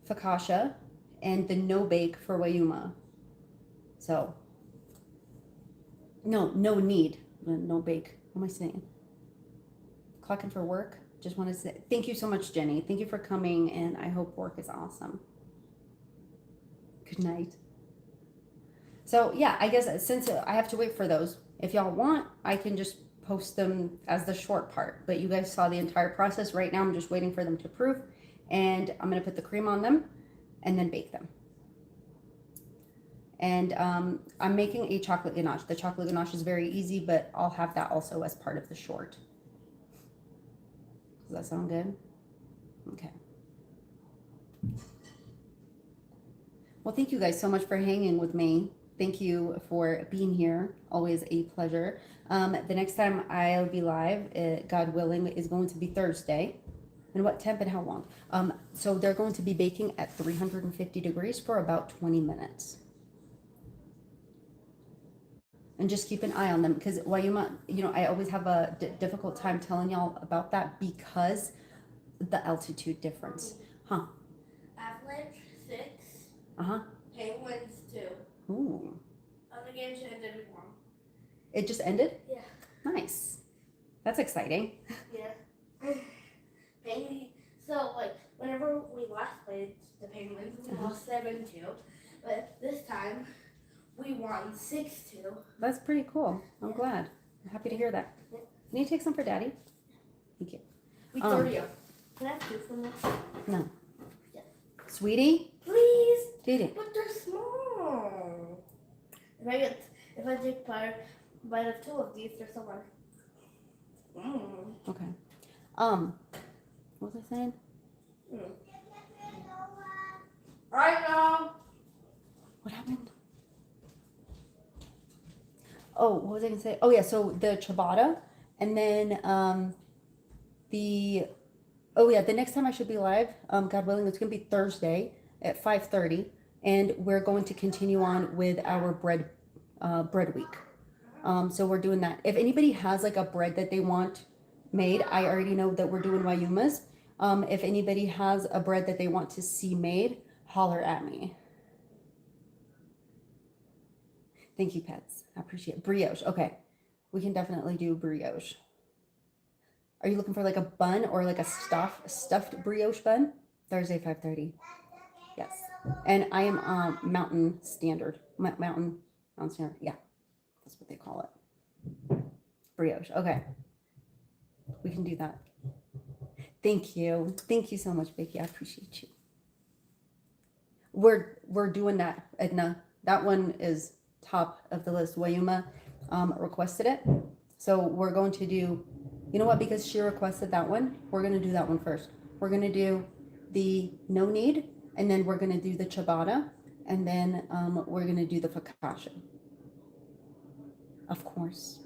Speaker 1: focaccia and the no bake for Wayuma. So no need, no bake. What am I saying? Clocking for work. Just want to say thank you so much, Jenny. Thank you for coming, and I hope work is awesome. Good night. So yeah, I guess since I have to wait for those, if y'all want, I can just post them as the short part. But you guys saw the entire process. Right now I'm just waiting for them to proof, and I'm gonna put the cream on them and then bake them. And I'm making a chocolate ganache. The chocolate ganache is very easy, but I'll have that also as part of the short. Does that sound good? Okay. Well, thank you guys so much for hanging with me. Thank you for being here. Always a pleasure. The next time I'll be live, God willing, is going to be Thursday. And what temp and how long? So they're going to be baking at 350 degrees for about 20 minutes. And just keep an eye on them because Wayuma, I always have a difficult time telling y'all about that because the altitude difference. Huh?
Speaker 2: Avalanche 6.
Speaker 1: Uh-huh.
Speaker 2: Penguins 2.
Speaker 1: Ooh.
Speaker 2: The game should end at 1.
Speaker 1: It just ended?
Speaker 2: Yeah.
Speaker 1: Nice. That's exciting.
Speaker 2: Yeah. Penguins. So, whenever we last played the Penguins, we lost 7-2. But this time, we won 6-2.
Speaker 1: That's pretty cool. I'm glad. I'm happy to hear that. Can you take some for Daddy? Thank you.
Speaker 2: We 30 up. Can I have 2 from this?
Speaker 1: No.
Speaker 2: Yeah.
Speaker 1: Sweetie?
Speaker 2: Please.
Speaker 1: Did
Speaker 2: But they're small. If I take bite of 2 of these, they're somewhere.
Speaker 1: Okay. What was I saying?
Speaker 2: I know.
Speaker 1: What happened? Oh, what was I gonna say? Oh yeah, so the ciabatta, and then the next time I should be live, God willing, it's gonna be Thursday at 5:30, and we're going to continue on with our bread week. So we're doing that. If anybody has like a bread that they want made, I already know that we're doing Wayuma's. If anybody has a bread that they want to see made, holler at me. Thank you, pets. I appreciate it. Brioche. Okay. We can definitely do brioche. Are you looking for like a bun or like a stuffed brioche bun? Thursday, 5:30. Yes. And I am mountain standard. Mountain standard. Yeah. That's what they call it. Brioche. Okay. We can do that. Thank you. Thank you so much, Vicky. I appreciate you. We're doing that, Edna. That one is top of the list. Wayuma requested it. So we're going to do, you know what, because she requested that one, we're going to do that one first. We're going to do the no need, and then we're going to do the ciabatta, and then we're going to do the focaccia. Of course.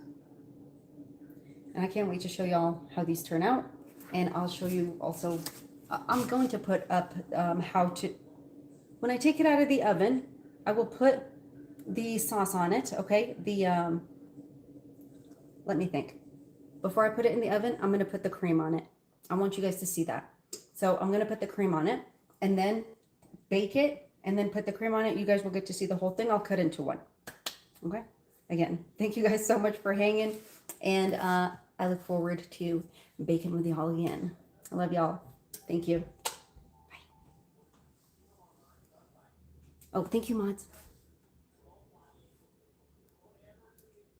Speaker 1: And I can't wait to show y'all how these turn out. And I'll show you also, I'm going to put up how to, when I take it out of the oven, I will put the sauce on it, okay? Let me think. Before I put it in the oven, I'm gonna put the cream on it. I want you guys to see that. So I'm gonna put the cream on it and then bake it and then put the cream on it. You guys will get to see the whole thing. I'll cut into one, okay? Again, thank you guys so much for hanging. And I look forward to baking with y'all again. I love y'all. Thank you. Bye. Oh, thank you, mods.